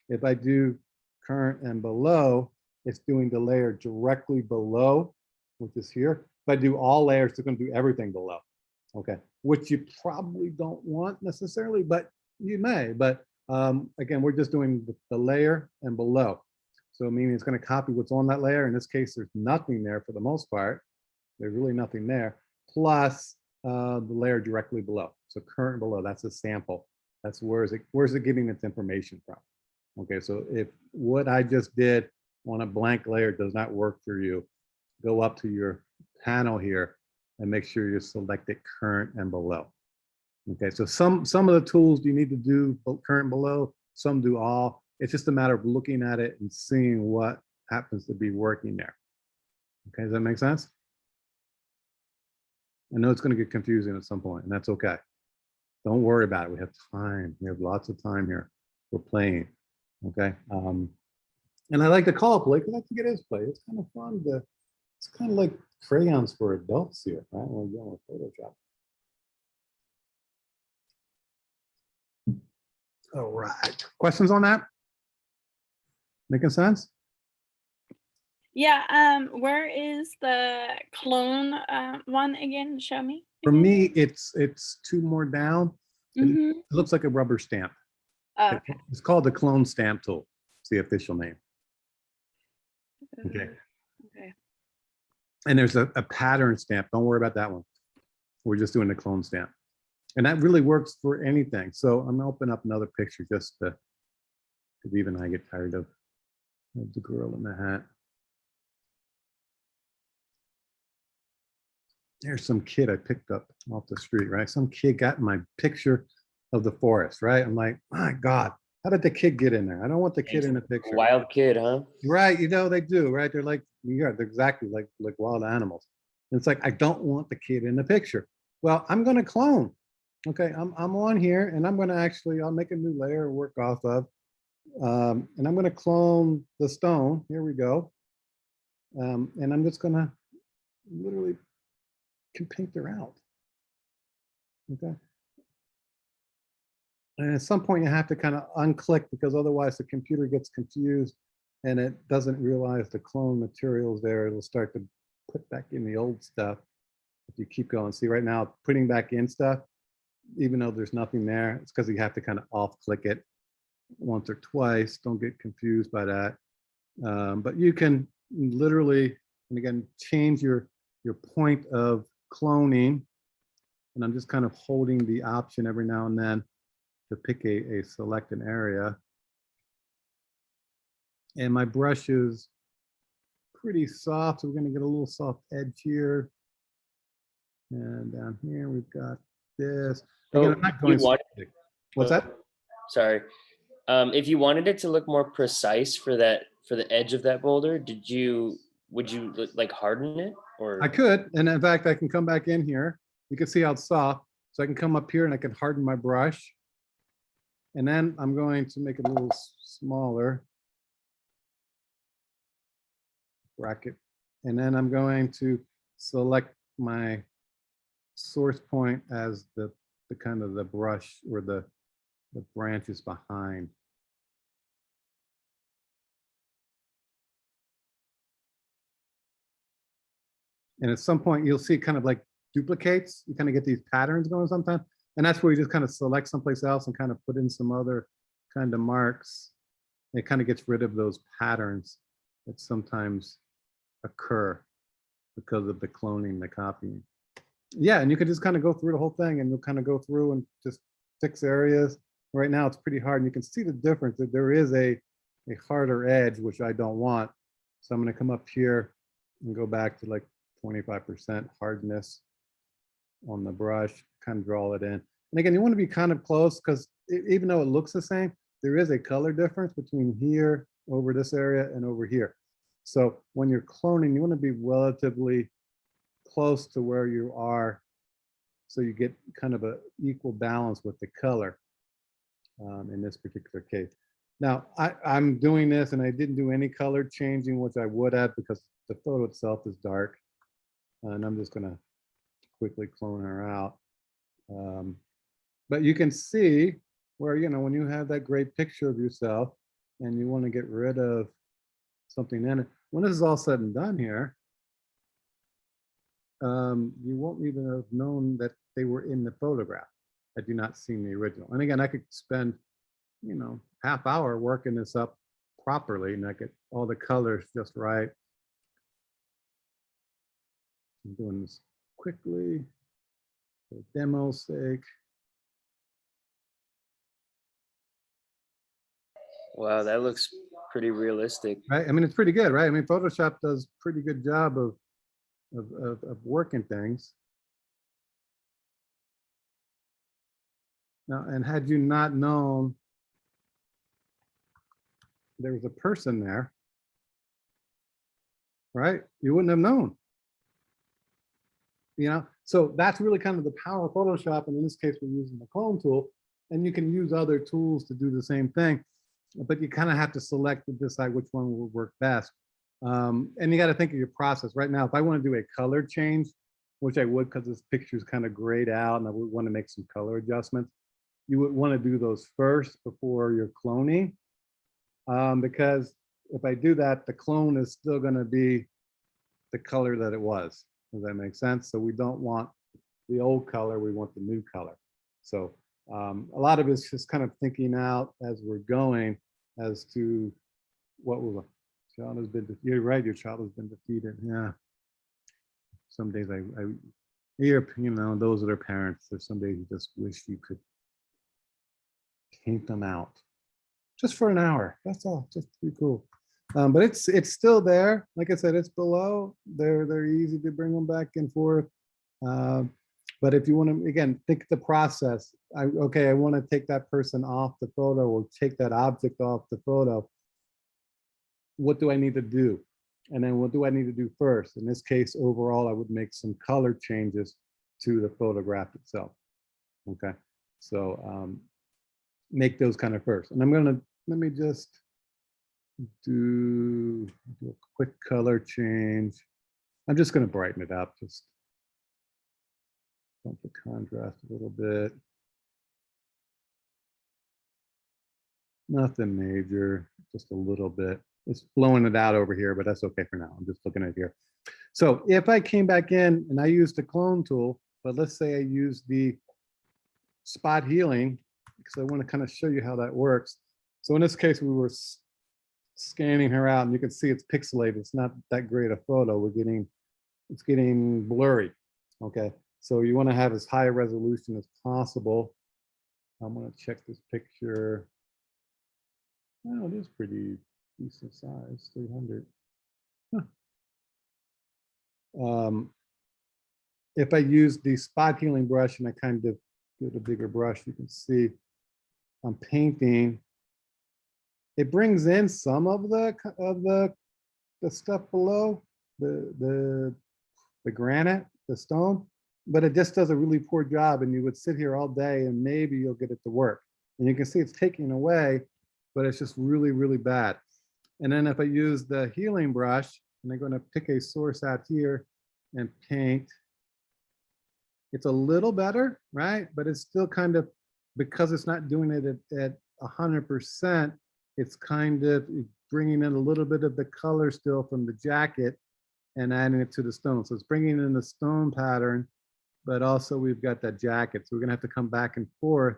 if I do current and below, it's doing the layer directly below, which is here. If I do all layers, it's going to do everything below. Okay, which you probably don't want necessarily, but you may. But again, we're just doing the layer and below. So meaning it's going to copy what's on that layer. In this case, there's nothing there for the most part. There's really nothing there. Plus the layer directly below. So current below, that's a sample. That's where's it getting its information from? Okay, so if what I just did on a blank layer does not work for you, go up to your panel here and make sure you select it current and below. Okay, so some of the tools you need to do current and below, some do all. It's just a matter of looking at it and seeing what happens to be working there. Okay, does that make sense? I know it's going to get confusing at some point, and that's okay. Don't worry about it. We have time. We have lots of time here. We're playing. Okay. And I like to call it play because I think it is play. It's kind of fun to, it's kind of like crayons for adults here, right? When we're dealing with Photoshop. All right. Questions on that? Making sense? Yeah, where is the clone one again? Show me. For again. me, it's two more down. Mhm. It looks like a rubber stamp. Oh, okay. It's called the clone stamp tool. It's the official name. Okay. Okay. And there's a pattern stamp. Don't worry about that one. We're just doing the clone stamp. And that really works for anything. So I'm gonna open up another picture just to, because even I get tired of the girl in the hat. There's some kid I picked up off the street, right? Some kid got my picture of the forest, right? I'm like, my God, how did the kid get in there? I don't want the kid in the picture. Wild kid, huh? Right, they do, right? They're like, yeah, they're exactly like wild animals. And it's like, I don't want the kid in the picture. Well, I'm gonna clone. Okay, I'm on here and I'm gonna I'll make a new layer to work off of. And I'm gonna clone the stone. Here we go. And I'm just gonna literally can paint her out. Okay. And at some point you have to kind of unclick because otherwise the computer gets confused and it doesn't realize the clone materials there. It'll start to put back in the old stuff. If you keep going, see right now, putting back in stuff, even though there's nothing there, it's because you have to kind of off click it once or twice. Don't get confused by that. But you can literally, and again, change your point of cloning. And I'm just kind of holding the option every now and then to pick a select an area. And my brush is pretty soft, so we're going to get a little soft edge here. And down here we've got this. Again, I'm not going what's that? Sorry. If you wanted it to look more precise for the edge of that boulder, would you like harden it, or? I could, and in fact, I can come back in here. You can see how it's soft, so I can come up here and I can harden my brush. And then I'm going to make it a little smaller. Bracket. And then I'm going to select my source point as the kind of the brush or the branches behind. And at some point you'll see kind of like duplicates. You kind of get these patterns going sometimes. And that's where you just kind of select someplace else and kind of put in some other kind of marks. It kind of gets rid of those patterns that sometimes occur because of the cloning, the copying. Yeah, and you can just kind of go through the whole thing and you'll kind of go through and just fix areas. Right now it's pretty hard and you can see the difference that there is a harder edge, which I don't want. So I'm going to come up here and go back to like 25% hardness on the brush, kind of draw it in. And again, you want to be kind of close because even though it looks the same, there is a color difference between here, over this area, and over here. So when you're cloning, you want to be relatively close to where you are so you get kind of an equal balance with the color in this particular case. Now, I'm doing this and I didn't do any color changing, which I would have because the photo itself is dark. And I'm just going to quickly clone her out. But you can see where, when you have that great picture of yourself and you want to get rid of something in it, when this is all said and done here, you won't even have known that they were in the photograph had you not seen the original. And again, I could spend, half hour working this up properly and I get all the colors just right. I'm doing this quickly for demo's sake. Wow, that looks pretty realistic. Right? I mean, it's pretty good, right? I mean, Photoshop does a pretty good job of working things. Now, and had you not known there was a person there, right? You wouldn't have known. So that's really kind of the power of Photoshop. And in this case, we're using the clone tool, and you can use other tools to do the same thing, but you kind of have to select and decide which one will work best. And you got to think of your process. Right now, if I want to do a color change, which I would because this picture is kind of grayed out and I would want to make some color adjustments, you would want to do those first before you're cloning. Because if I do that, the clone is still going to be the color that it was. Does that make sense? So we don't want the old color, we want the new color. So a lot of it's just kind of thinking out as we're going as to what will child has been defeated. You're right, your child has been defeated. Yeah. Some days I hear, those that are parents, there's some days you just wish you could paint them out. Just for an hour. That's all. Just to be cool. But it's still there. Like I said, it's below. They're easy to bring them back and forth. But if you want to, again, think the process. Okay, I want to take that person off the photo or take that object off the photo. What do I need to do? And then what do I need to do first? In this case, overall, I would make some color changes to the photograph itself. Okay, so make those kind of first. And I'm gonna, let me just do a quick color change. I'm just gonna brighten it up, just bump the contrast a little bit. Nothing major, just a little bit. It's blowing it out over here, but that's okay for now. I'm just looking at here. So if I came back in and I used the clone tool, but let's say I use the spot healing, because I want to kind of show you how that works. So in this case, we were scanning her out and you can see it's pixelated. It's not that great a photo. It's getting blurry. Okay. So you want to have as high a resolution as possible. I'm going to check this picture. Oh, it is pretty decent size, 300. Huh. If I use the spot healing brush and I kind of get a bigger brush, you can see I'm painting. It brings in some of the stuff below, the granite, the stone, but it just does a really poor job. And you would sit here all day and maybe you'll get it to work. And you can see it's taking away, but it's just really, really bad. And then if I use the healing brush, and I'm going to pick a source out here and paint, it's a little better, right? But it's still kind of, because it's not doing it at 100%, it's kind of bringing in a little bit of the color still from the jacket and adding it to the stone. So it's bringing in the stone pattern, but also we've got that jacket. So we're gonna have to come back and forth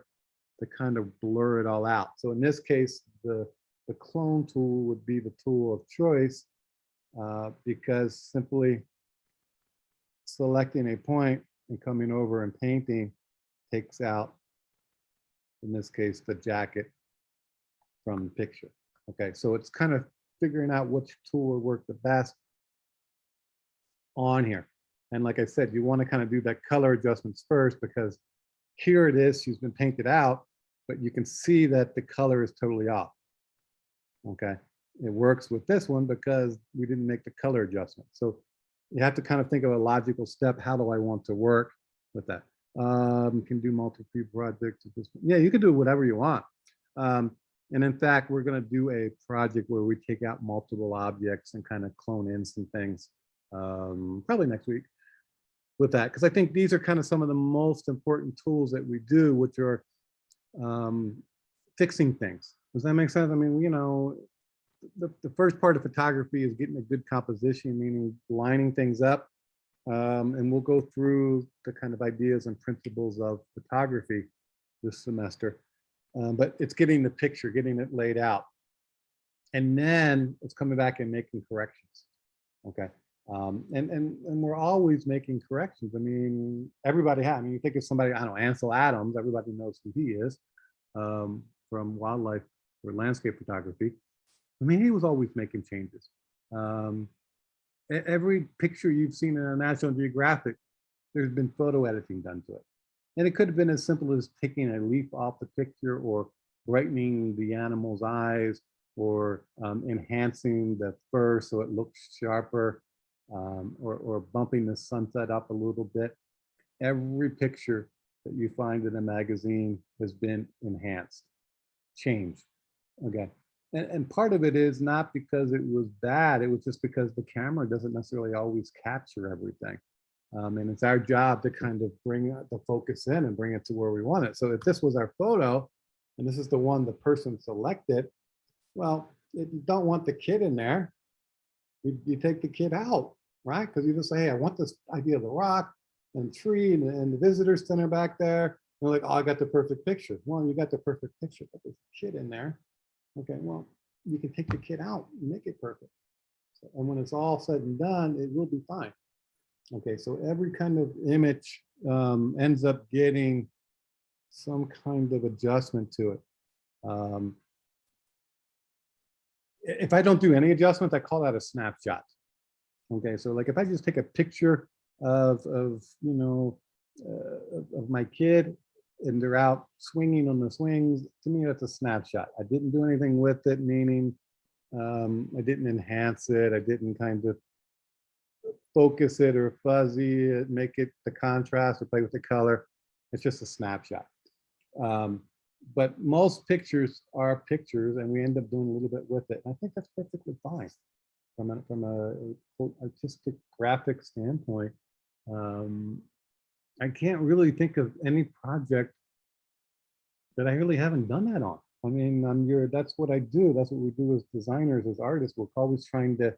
to kind of blur it all out. So in this case, the clone tool would be the tool of choice, because simply selecting a point and coming over and painting takes out, in this case, the jacket from the picture. Okay, so it's kind of figuring out which tool will work the best on here. And like I said, you want to kind of do that color adjustments first, because here it is, she's been painted out, but you can see that the color is totally off. Okay, it works with this one because we didn't make the color adjustment. So you have to kind of think of a logical step. How do I want to work with that? Can do multiple projects. Yeah, you can do whatever you want. And in fact, we're going to do a project where we take out multiple objects and kind of clone in some things, probably next week with that, because I think these are kind of some of the most important tools that we do, which are fixing things. Does that make sense? I mean, you know, the first part of photography is getting a good composition, meaning lining things up. And we'll go through the kind of ideas and principles of photography this semester. But it's getting the picture, getting it laid out. And then it's coming back and making corrections. Okay. And we're always making corrections. I mean, everybody has. I mean, you think of somebody, I don't know, Ansel Adams, everybody knows who he is, from wildlife or landscape photography. I mean, he was always making changes. Every picture you've seen in a National Geographic, there's been photo editing done to it. And it could have been as simple as taking a leaf off the picture, or brightening the animal's eyes, or enhancing the fur so it looks sharper, or bumping the sunset up a little bit. Every picture that you find in a magazine has been enhanced, changed. Okay. And part of it is not because it was bad, it was just because the camera doesn't necessarily always capture everything. And it's our job to kind of bring the focus in and bring it to where we want it. So if this was our photo, and this is the one the person selected, well, if you don't want the kid in there, you take the kid out, right? Because you just say, hey, I want this idea of the rock and tree and the visitor center back there. And they're like, oh, I got the perfect picture. Well, you got the perfect picture, but there's a kid in there. Okay, well, you can take the kid out and make it perfect. So, and when it's all said and done, it will be fine. Okay, so every kind of image ends up getting some kind of adjustment to it. If I don't do any adjustments, I call that a snapshot. Okay, so like if I just take a picture of you know, of my kid, and they're out swinging on the swings. To me, that's a snapshot. I didn't do anything with it, meaning I didn't enhance it. I didn't kind of focus it or fuzzy it, make it the contrast or play with the color. It's just a snapshot. But most pictures are pictures, and we end up doing a little bit with it. And I think that's perfectly fine from a quote, artistic graphic standpoint. I can't really think of any project that I really haven't done that on. I mean, that's what I do. That's what we do as designers, as artists. We're always trying to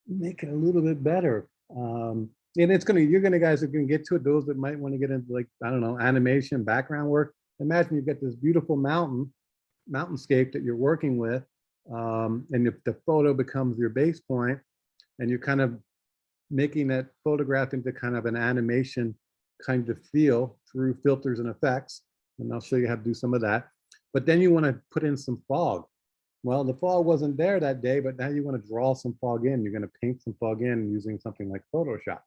make it a little bit better. And you're gonna guys are gonna get to it. Those that might want to get into, like, I don't know, animation, background work. Imagine you've got this beautiful mountainscape that you're working with, and if the photo becomes your base point, and you're kind of making that photograph into kind of an animation kind of feel through filters and effects. And I'll show you how to do some of that. But then you want to put in some fog. Well, the fog wasn't there that day, but now you want to draw some fog in. You're going to paint some fog in using something like Photoshop.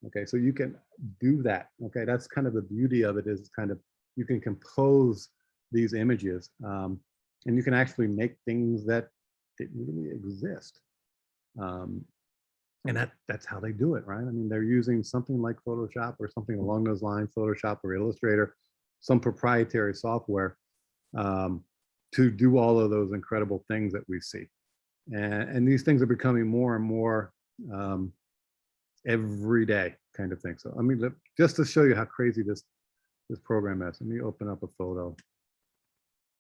Okay, so you can do that. Okay, that's kind of the beauty of it, is kind of, you can compose these images, and you can actually make things that didn't really exist. And that's how they do it, right? I mean, they're using something like Photoshop or something along those lines, Photoshop or Illustrator, some proprietary software, to do all of those incredible things that we see. And these things are becoming more and more every day kind of thing. So, I mean, just to show you how crazy this program is, let me open up a photo.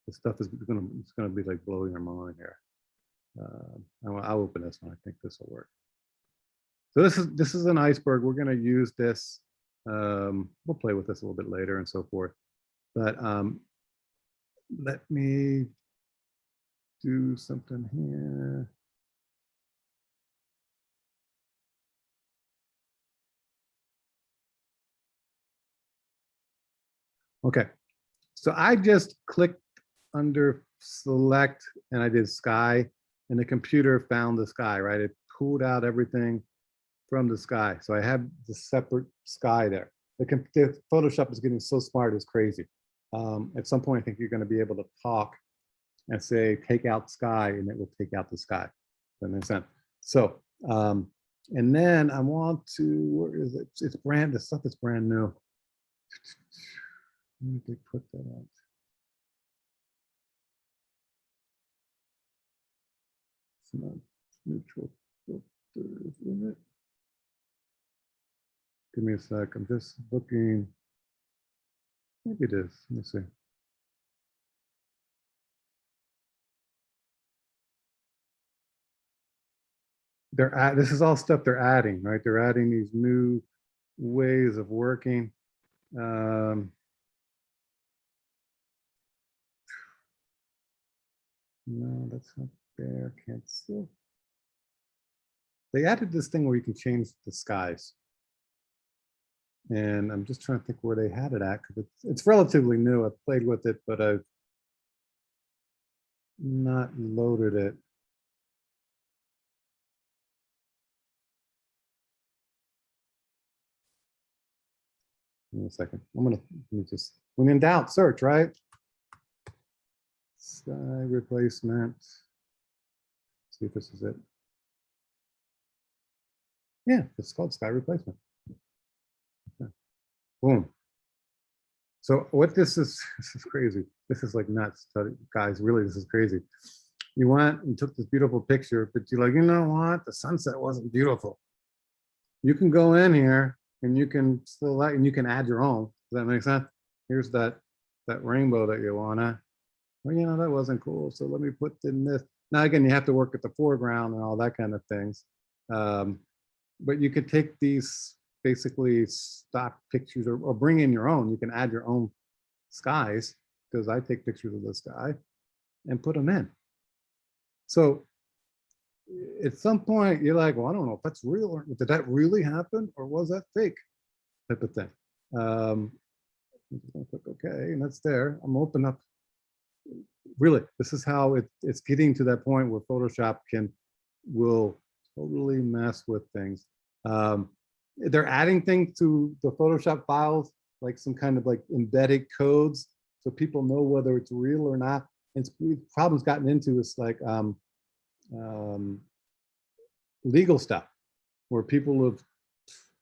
This stuff is gonna be like blowing your mind here. I'll open this one. I think this will work. So this is an iceberg. We're going to use this. We'll play with this a little bit later and so forth. But let me do something here. Okay, so I just clicked under select and I did sky, and the computer found the sky, right? It pulled out everything from the sky. So I have the separate sky there. The Photoshop is getting so smart, it's crazy. At some point, I think you're going to be able to talk and say, take out sky, and it will take out the sky. That makes sense. So, and then I want to, where is it? It's the stuff is brand new. Where did they put that out? It's not neutral filters in it. Give me a sec. I'm just looking. Maybe it is. Let me see. This is all stuff they're adding, right? They're adding these new ways of working. No, that's not there. Can't see. They added this thing where you can change the skies. And I'm just trying to think where they had it at, because it's relatively new. I've played with it, but I've not loaded it. Give me a second. Let me just, when in doubt, search, right? Sky replacement. See if this is it. Yeah, it's called sky replacement. Okay. Boom. So what this is crazy. This is like nuts, guys. Really, this is crazy. You went and took this beautiful picture, but you're like, you know what? The sunset wasn't beautiful. You can go in here and you can select and you can add your own. Does that make sense? Here's that rainbow that you wanna. Well, you know, that wasn't cool. So let me put in this. Now again, you have to work at the foreground and all that kind of things. But you could take these basically stock pictures or bring in your own. You can add your own skies, because I take pictures of the sky and put them in. So at some point you're like, well, I don't know if that's real, or did that really happen, or was that fake, type of thing. I'm just gonna click OK, and that's there. I'm open up. Really, this is how it's getting to that point where Photoshop will totally mess with things. they're adding things to the Photoshop files, like some kind of like embedded codes, so people know whether it's real or not. And problems gotten into is like legal stuff, where people have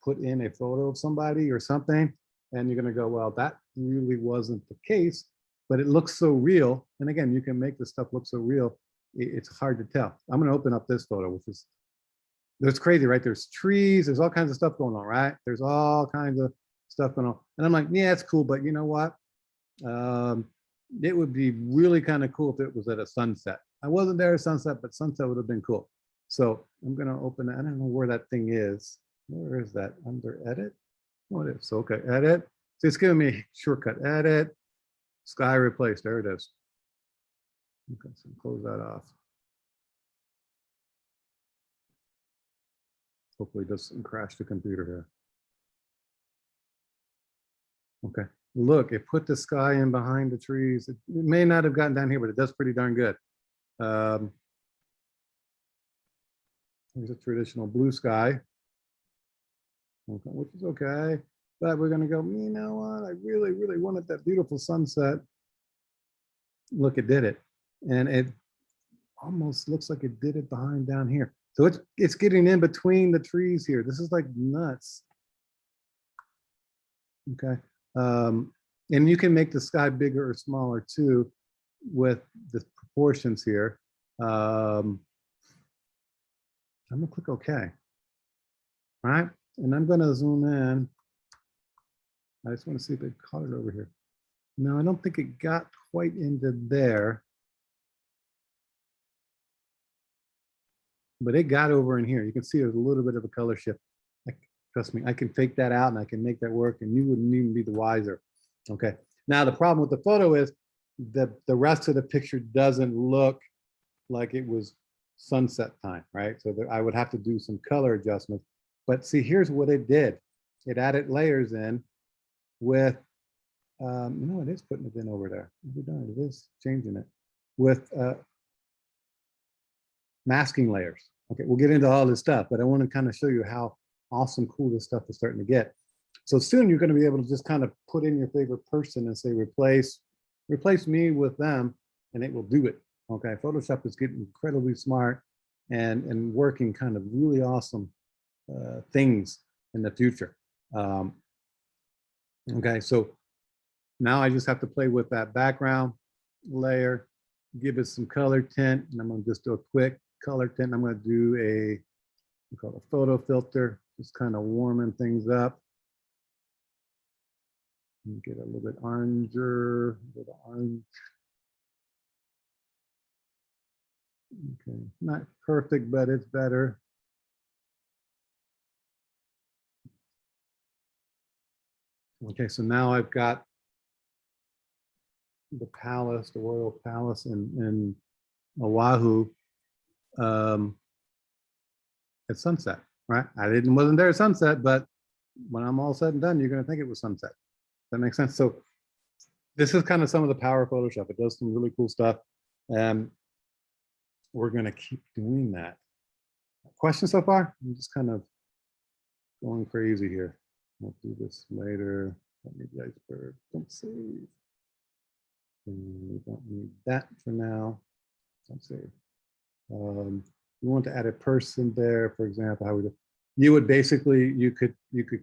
put in a photo of somebody or something, and you're going to go, well, that really wasn't the case, but it looks so real. And again, you can make this stuff look so real, it's hard to tell. I'm going to open up this photo, which is, there's crazy, right? There's trees, there's all kinds of stuff going on, right? There's all kinds of stuff going on. And I'm like, yeah, it's cool, but you know what? It would be really kind of cool if it was at a sunset. I wasn't there at sunset, but sunset would have been cool. So I'm going to open that. I don't know where that thing is. Where is that? Under edit? Oh, it is. So, okay, edit. So it's giving me a shortcut. Edit, sky replace. There it is. Okay, so close that off. Hopefully it doesn't crash the computer here. Okay, look, it put the sky in behind the trees. It may not have gotten down here, but it does pretty darn good. Here's a traditional blue sky, okay, which is okay. But we're gonna go, you know what? I really, really wanted that beautiful sunset. Look, it did it. And it almost looks like it did it behind down here. So it's getting in between the trees here. This is like nuts. Okay. And you can make the sky bigger or smaller too with the proportions here. I'm gonna click OK. All right, and I'm gonna zoom in. I just want to see if it caught it over here. No, I don't think it got quite into there. But it got over in here. You can see there's a little bit of a color shift. Trust me, I can fake that out and I can make that work, and you wouldn't even be the wiser. Okay. Now the problem with the photo is that the rest of the picture doesn't look like it was sunset time, right? So I would have to do some color adjustments. But see, here's what it did. It added layers in with, no, it is putting it in over there. It is changing it with masking layers. Okay, we'll get into all this stuff, but I want to kind of show you how awesome, cool this stuff is starting to get. So soon you're going to be able to just kind of put in your favorite person and say, replace me with them, and it will do it. Okay, Photoshop is getting incredibly smart and working kind of really awesome things in the future. Okay, so now I just have to play with that background layer, give it some color tint, and I'm going to just do a quick color tint. I'm going to do we call it a photo filter, just kind of warming things up. And get a little bit oranger, a little orange. Okay, not perfect, but it's better. Okay, so now I've got the palace, the royal palace in Oahu at sunset, right? Wasn't there at sunset, but when I'm all said and done, you're going to think it was sunset. That makes sense. So this is kind of some of the power of Photoshop. It does some really cool stuff. We're going to keep doing that. Questions so far? I'm just kind of going crazy here. I'll do this later. Let me the iceberg. Don't save. And we don't need that for now. Don't save. You want to add a person there, for example. How would you would basically you could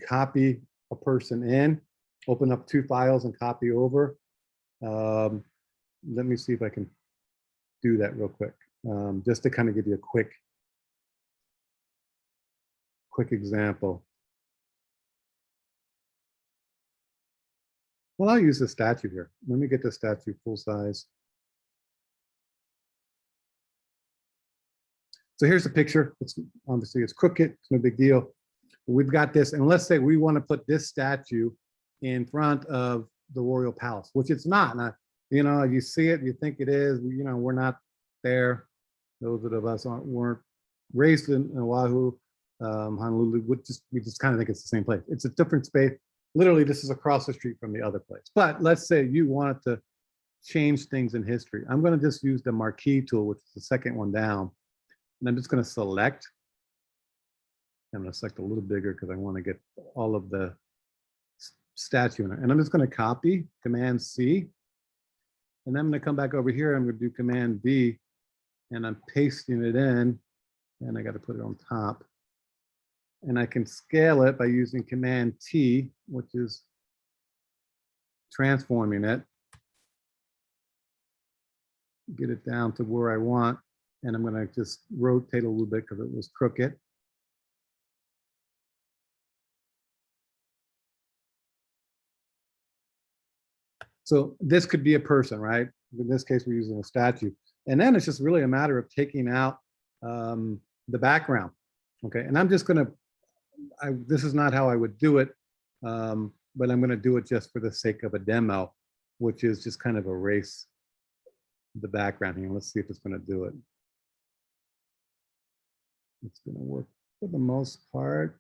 copy a person in, open up two files and copy over. Let me see if I can do that real quick, just to kind of give you a quick example. Well, I'll use the statue here. Let me get the statue full size. So here's the picture. It's obviously it's crooked. It's no big deal. We've got this, and let's say we want to put this statue in front of the royal palace, which it's not. Now, you know, you see it, you think it is. You know, we're not there. Those of us weren't raised in Oahu, Honolulu. We just kind of think it's the same place. It's a different space. Literally, this is across the street from the other place. But let's say you wanted to change things in history. I'm going to just use the Marquee tool, which is the second one down. And I'm just going to select. I'm going to select a little bigger because I want to get all of the statue in it. And I'm just going to copy Command C. And then I'm going to come back over here. I'm going to do Command V, and I'm pasting it in. And I got to put it on top. And I can scale it by using Command T, which is transforming it. Get it down to where I want. And I'm going to just rotate a little bit because it was crooked. So this could be a person, right? In this case, we're using a statue. And then it's just really a matter of taking out the background. Okay, and I'm just gonna, this is not how I would do it, but I'm gonna do it just for the sake of a demo, which is just kind of erase the background here. Let's see if it's gonna do it. It's gonna work for the most part.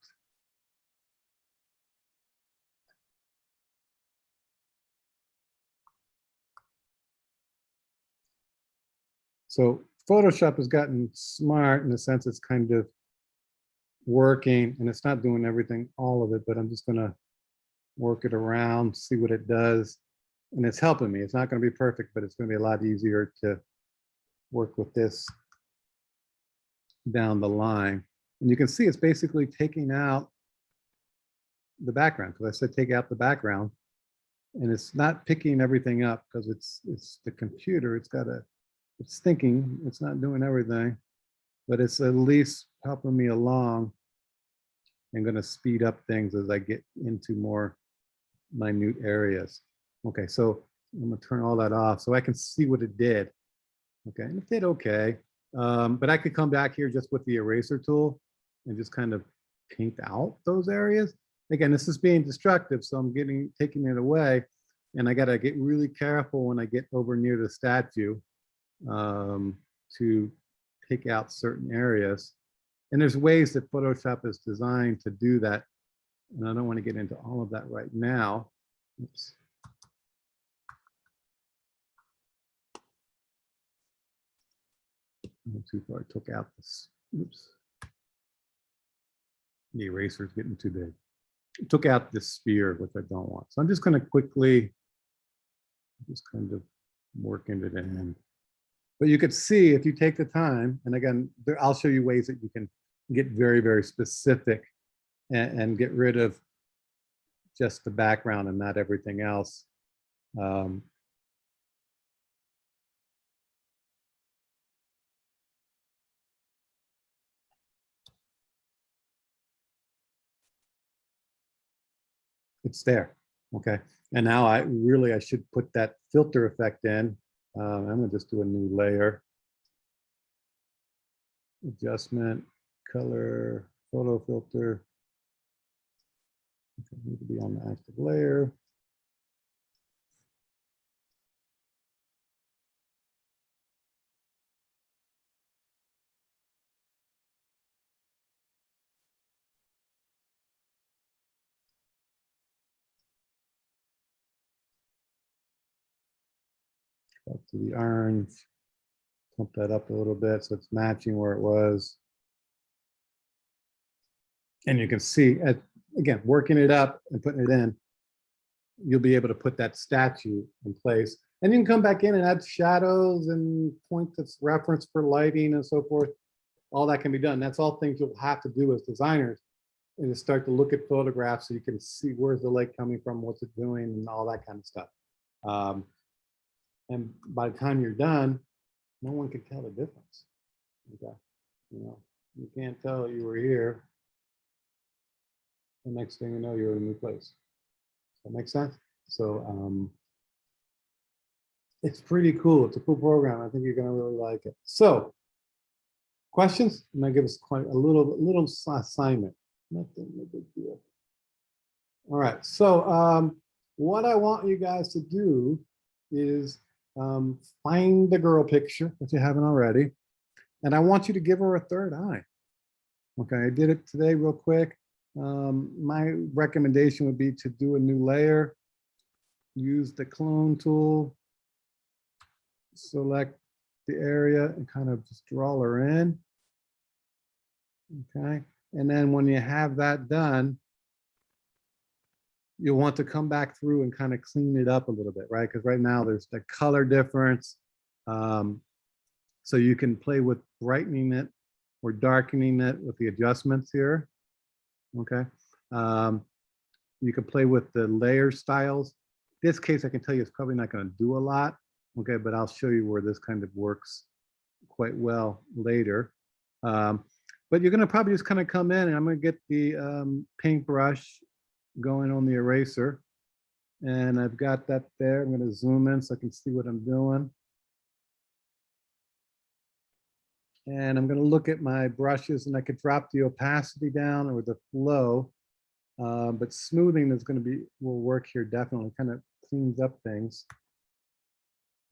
So Photoshop has gotten smart in the sense it's kind of working, and it's not doing everything, all of it, but I'm just gonna work it around, see what it does. And it's helping me. It's not gonna be perfect, but it's gonna be a lot easier to work with this down the line. And you can see it's basically taking out the background, because I said take out the background, and it's not picking everything up because it's the computer. It's thinking, it's not doing everything, but it's at least helping me along and going to speed up things as I get into more minute areas. Okay, so I'm going to turn all that off so I can see what it did. Okay, and it did okay. But I could come back here just with the eraser tool and just kind of paint out those areas. Again, this is being destructive, so I'm taking it away. And I got to get really careful when I get over near the statue to pick out certain areas. And there's ways that Photoshop is designed to do that. And I don't want to get into all of that right now. Oops. Went too far, I took out this. Oops. The eraser is getting too big. I took out this sphere, which I don't want. So I'm just going to quickly just kind of working it in. But you could see if you take the time, and again, I'll show you ways that you can get very, very specific and get rid of just the background and not everything else. It's there, okay? And now I should put that filter effect in. I'm gonna just do a new layer. Adjustment, color, photo filter. Okay, need to be on the active layer. Up to the orange. Pump that up a little bit so it's matching where it was. And you can see, again, working it up and putting it in, you'll be able to put that statue in place. And you can come back in and add shadows and point that's reference for lighting and so forth. All that can be done. That's all things you'll have to do as designers, and to start to look at photographs so you can see where's the light coming from, what's it doing, and all that kind of stuff. And by the time you're done, no one can tell the difference. Okay, you know, you can't tell you were here. The next thing you know, you're in a new place. That makes sense? So it's pretty cool. It's a cool program. I think you're gonna really like it. So questions? I'm gonna give us quite a little assignment. Nothing, no big deal. All right. So what I want you guys to do is find the girl picture if you haven't already, and I want you to give her a third eye. Okay, I did it today real quick. My recommendation would be to do a new layer, use the clone tool, select the area and kind of just draw her in. Okay, And then when you have that done, you'll want to come back through and kind of clean it up a little bit, right? Because right now there's the color difference. So you can play with brightening it or darkening it with the adjustments here. Okay. You can play with the layer styles. This case, I can tell you, it's probably not going to do a lot. Okay, but I'll show you where this kind of works quite well later. But you're going to probably just kind of come in, and I'm going to get the paintbrush going on the eraser. And I've got that there. I'm going to zoom in so I can see what I'm doing. And I'm going to look at my brushes, and I could drop the opacity down or the flow. But smoothing is going to will work here definitely, kind of cleans up things.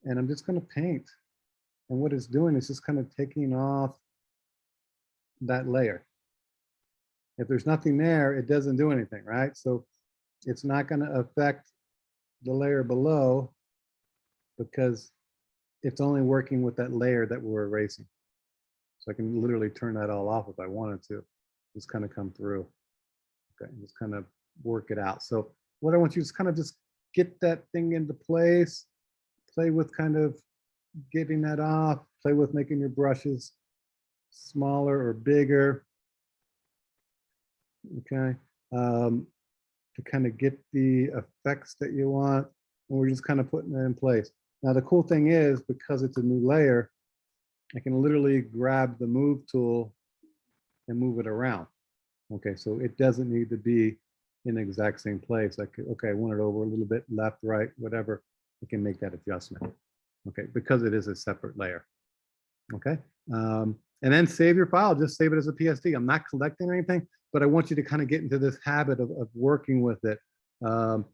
And I'm just going to paint. And what it's doing is just kind of taking off that layer. If there's nothing there, it doesn't do anything, right? So it's not going to affect the layer below because it's only working with that layer that we're erasing. So I can literally turn that all off if I wanted to. Just kind of come through. Okay, just kind of work it out. So what I want you to kind of just get that thing into place, play with kind of getting that off, play with making your brushes smaller or bigger. Okay, to kind of get the effects that you want. And we're just kind of putting it in place. Now the cool thing is, because it's a new layer, I can literally grab the move tool and move it around. Okay, so it doesn't need to be in the exact same place. I could, okay, I want it over a little bit, left, right, whatever. I can make that adjustment. Okay, because it is a separate layer. Okay, and then save your file. Just save it as a PSD. I'm not collecting anything, but I want you to kind of get into this habit of working with it. Open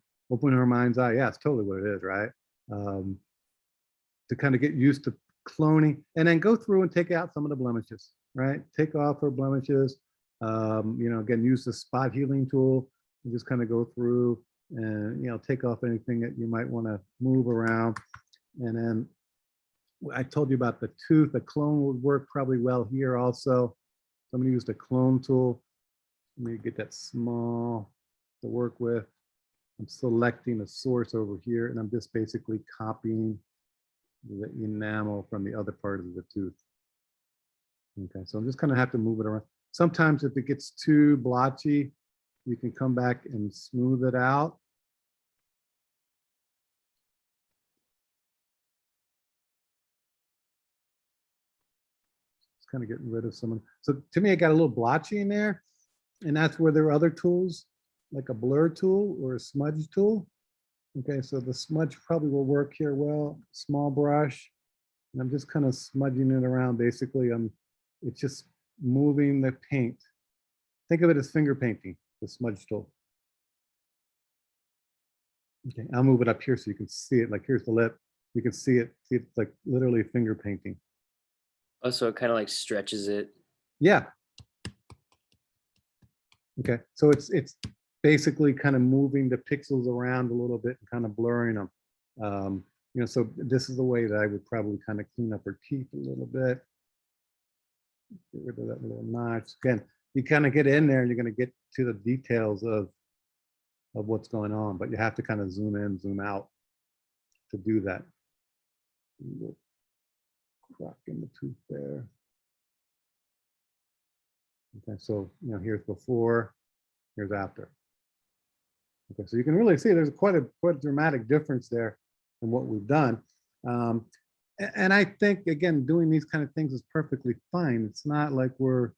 your mind's eye. Yeah, it's totally what it is, right? To kind of get used to cloning, and then go through and take out some of the blemishes, right? Take off her blemishes. You know, again, use the spot healing tool and just kind of go through and, you know, take off anything that you might want to move around. And then I told you about the tooth. The clone would work probably well here also. So I'm going to use the clone tool. Let me get that small to work with. I'm selecting a source over here, and I'm just basically copying the enamel from the other part of the tooth. Okay, so I'm just going to have to move it around. Sometimes if it gets too blotchy, you can come back and smooth it out. Just kind of getting rid of some. So to me, it got a little blotchy in there, and that's where there are other tools, like a blur tool or a smudge tool. Okay, so the smudge probably will work here well. Small brush, and I'm just kind of smudging it around. Basically, it's just moving the paint. Think of it as finger painting, the smudge tool. Okay, I'll move it up here so you can see it. Like, here's the lip. You can see it. See, it's like literally finger painting. Oh, so it kind of like stretches it. Yeah. Okay, so it's basically kind of moving the pixels around a little bit and kind of blurring them. You know, so this is the way that I would probably kind of clean up her teeth a little bit. Get rid of that little notch. Again, you kind of get in there and you're going to get to the details of what's going on, but you have to kind of zoom in, zoom out to do that. Crack in the tooth there. Okay, so, you know, here's before, here's after. Okay, so you can really see there's quite a dramatic difference there in what we've done. And I think, again, doing these kind of things is perfectly fine. It's not like we're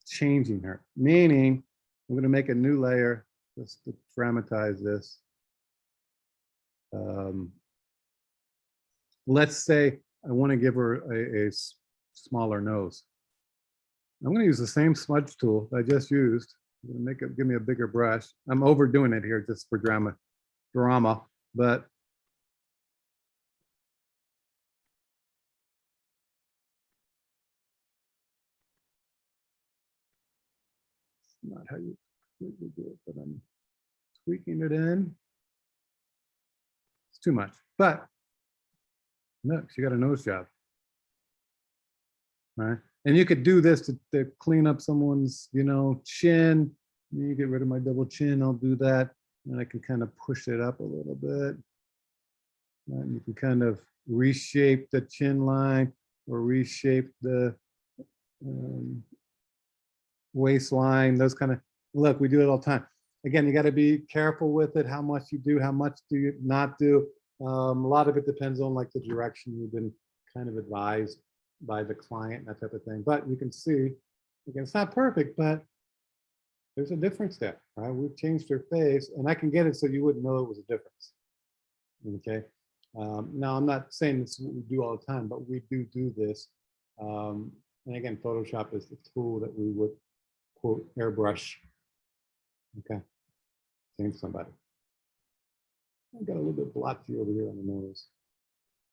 changing her, meaning I'm going to make a new layer just to dramatize this. Let's say I want to give her a smaller nose. I'm going to use the same smudge tool I just used. I'm going to make it, give me a bigger brush. I'm overdoing it here just for drama, but not how you completely do it, but I'm tweaking it in. It's too much, but look, she got a nose job. All right, And you could do this to clean up someone's, chin. You get rid of my double chin, I'll do that. And I can kind of push it up a little bit. And you can kind of reshape the chin line or reshape the waistline, those kind of, look, we do it all the time. Again, you got to be careful with it, how much you do, how much do you not do. A lot of it depends on like the direction you've been kind of advised by the client, that type of thing. But you can see, again, it's not perfect, but there's a difference there, right? We've changed her face, and I can get it so you wouldn't know it was a difference. Okay. Now, I'm not saying this is what we do all the time, but we do this. And again, Photoshop is the tool that we would, quote, airbrush. Okay. Change somebody. I got a little bit blotchy over here on the nose.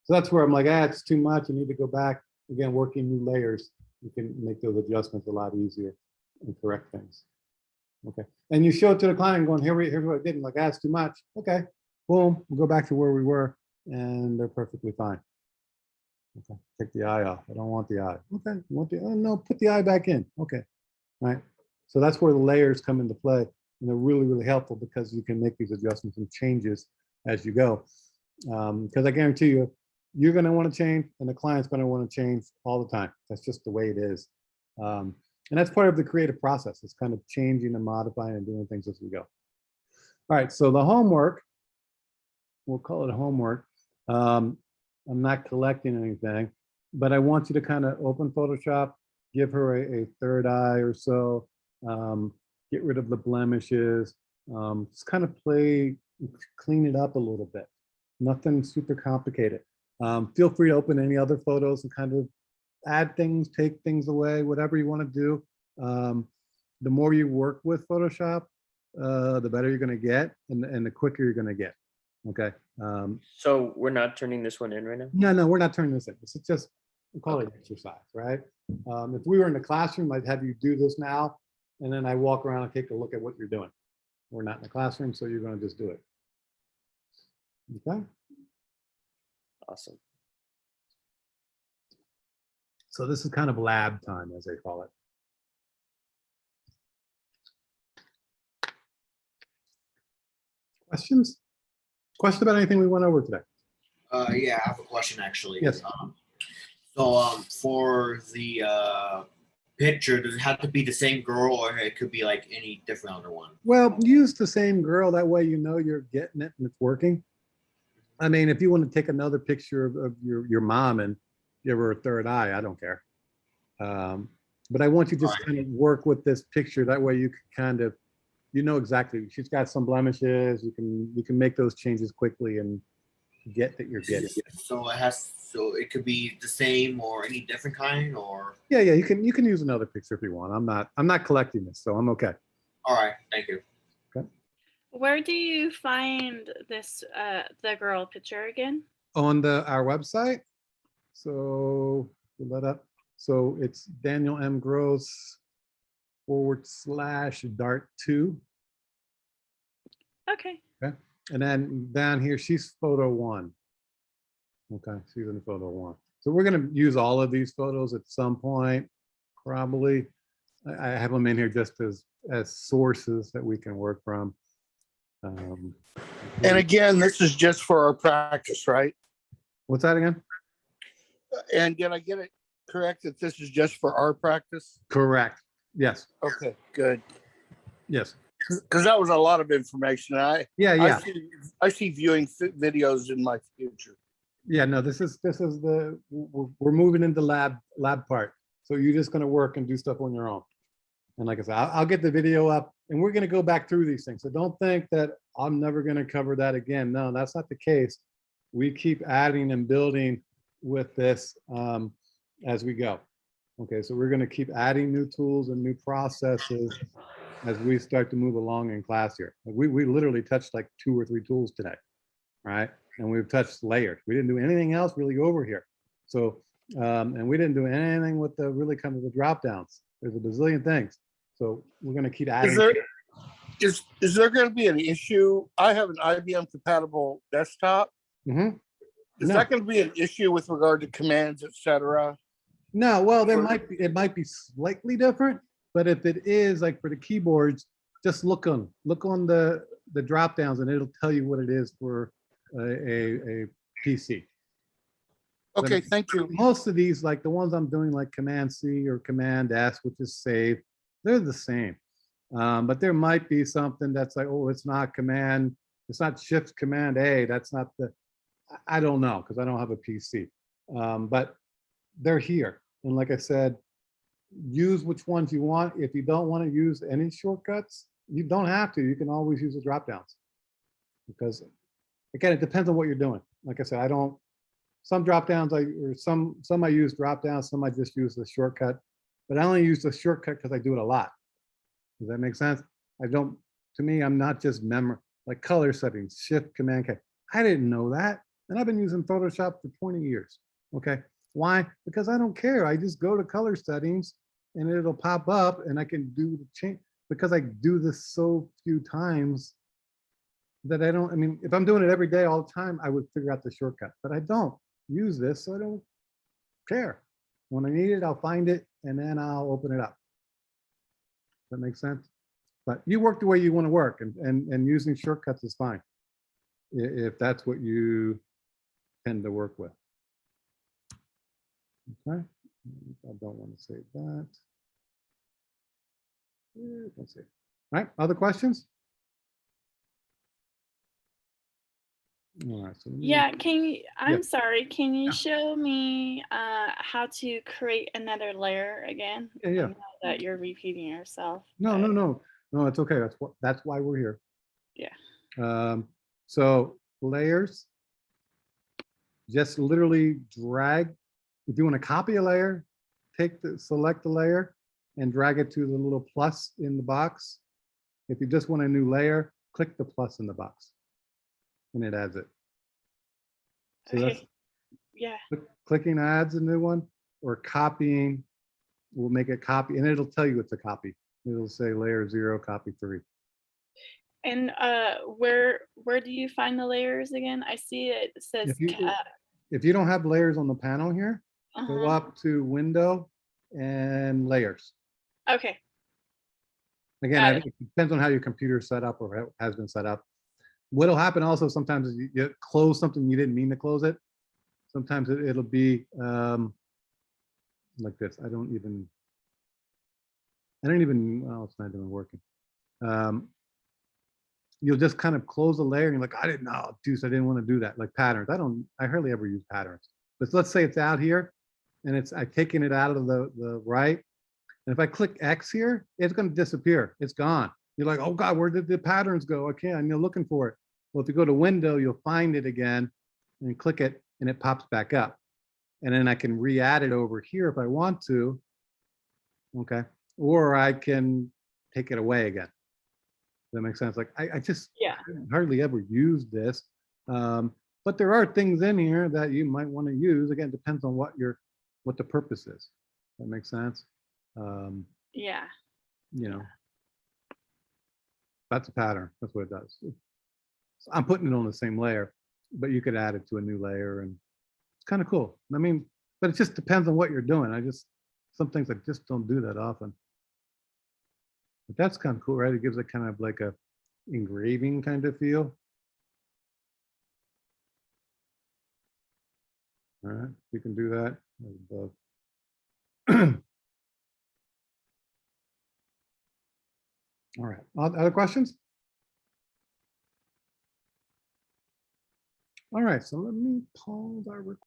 So that's where I'm like, it's too much. I need to go back. Again, working new layers, you can make those adjustments a lot easier and correct things. Okay. And you show it to the client going, here's what I did. And like, it's too much. Okay. Boom. We'll go back to where we were and they're perfectly fine. Okay. Take the eye off. I don't want the eye. Okay. You want the, oh no, put the eye back in. Okay. Right. So that's where the layers come into play. And they're really, really helpful because you can make these adjustments and changes as you go. Because I guarantee you, you're going to want to change and the client's going to want to change all the time. That's just the way it is. And that's part of the creative process. It's kind of changing and modifying and doing things as we go. All right, so the homework, we'll call it homework. I'm not collecting anything, but I want you to kind of open Photoshop, give her a third eye or so, get rid of the blemishes, just kind of clean it up a little bit. Nothing super complicated. Feel free to open any other photos and kind of add things, take things away, whatever you want to do. The more you work with Photoshop, the better you're going to get and the quicker you're going to get. Okay. So we're not turning this one in right now? No, we're not turning this in. This is just, we call it exercise, right? If we were in the classroom, I'd have you do this now, and then I walk around and take a look at what you're doing. We're not in the classroom, so you're going to just do it. Okay. Awesome. So this is kind of lab time, as they call it. Questions? Question about anything we went over today? Yeah, I have a question actually. Yes. For the picture, does it have to be the same girl, or it could be like any different other one? Well, use the same girl. That way you know you're getting it and it's working. I mean, if you want to take another picture of your mom and give her a third eye, I don't care. But I want you to just kind of work with this picture. That way you can kind of, you know exactly. She's got some blemishes. You can make those changes quickly and get that you're getting. So it could be the same or any different kind, or Yeah. You can use another picture if you want. I'm not collecting this, so I'm okay. all right, thank you. Where do you find this the girl picture again? On our website. So pull that up. So it's Daniel M. Gross /Dart2. Okay. And then down here, she's photo 1. Okay, she's in photo 1. So we're going to use all of these photos at some point, probably. I have them in here just as sources that we can work from. And again, this is just for our practice, right? What's that again? And did I get it correct that this is just for our practice? Correct. Yes. Okay, good. Yes. Because that was a lot of information. Yeah. I see viewing videos in my future. Yeah. No, this is we're moving into lab part. So you're just going to work and do stuff on your own. And like I said, I'll get the video up and we're going to go back through these things. So don't think that I'm never going to cover that again. No, that's not the case. We keep adding and building with this as we go. Okay, so we're going to keep adding new tools and new processes as we start to move along in class here. We literally touched like 2 or 3 tools today, right? And we've touched layers. We didn't do anything else really over here. So, and we didn't do anything with the really kind of the drop downs. There's a bazillion things. So we're going to keep adding. Is there going to be an issue? I have an IBM compatible desktop. Mm-hmm. Is that going to be an issue with regard to commands, etc.? No, well, For- it might be slightly different, but if it is like for the keyboards, just look on the drop downs and it'll tell you what it is for a PC. Okay, thank you. Most of these, like the ones I'm doing, like Command C or Command S, which is save, they're the same. But there might be something that's like, oh, it's not Shift Command A. That's not I don't know because I don't have a PC. But they're here. And like I said, use which ones you want. If you don't want to use any shortcuts, you don't have to. You can always use the drop downs. Because again, it depends on what you're doing. Like I said, some drop downs some I use drop downs, some I just use the shortcut. But I only use the shortcut because I do it a lot. Does that make sense? To me, I'm not just like color settings, Shift Command K. I didn't know that. And I've been using Photoshop for 20 years. Okay. Why? Because I don't care. I just go to color settings and it'll pop up and I can do the change because I do this so few times that I mean, if I'm doing it every day all the time, I would figure out the shortcut, but I don't use this, so I don't care. When I need it, I'll find it and then I'll open it up. That makes sense? But you work the way you want to work and using shortcuts is fine. If that's what you tend to work with. Okay, I don't want to save that. Let's see. All right, other questions? All right, so Yeah, I'm Yeah. sorry, can you Yeah. show me how to create another layer again? Yeah. I know that you're repeating yourself. No, but- no, it's okay. That's why we're here. Yeah. So layers, just literally drag. If you want to copy a layer, select the layer and drag it to the little plus in the box. If you just want a new layer, click the plus in the box and it adds it. So that's Okay. Yeah. clicking adds a new one, or copying will make it copy and it'll tell you it's a copy. It'll say layer 0, copy 3. And where do you find the layers again? I see it says If you don't have layers on the panel here, go uh-huh. up to Window and Layers. Okay. Again, Got it. it depends on how your computer's set up or has been set up. What'll happen also sometimes is you close something you didn't mean to close it. Sometimes it'll be like this. I don't even, well, it's not even working. You'll just kind of close a layer and you're like, I didn't know, Deuce, I didn't want to do that. Like patterns. I hardly ever use patterns. But let's say it's out here and I've taken it out of the right. And if I click X here, it's going to disappear. It's gone. You're like, oh God, where did the patterns go? Okay, and you're looking for it. Well, if you go to Window, you'll find it again and click it and it pops back up. And then I can re-add it over here if I want to. Okay. Or I can take it away again. Does that make sense? Like I just hardly ever use this. But there are things in here that you might want to use. Again, depends on what the purpose is. That makes sense. Yeah. You know, that's a pattern. That's what it does. So I'm putting it on the same layer, but you could add it to a new layer and it's kind of cool. I mean, but it just depends on what you're doing. Some things I just don't do that often. But that's kind of cool, right? It gives it kind of like a engraving kind of feel. All right, you can do that above. All right, other questions? All right, so let me pause our recording.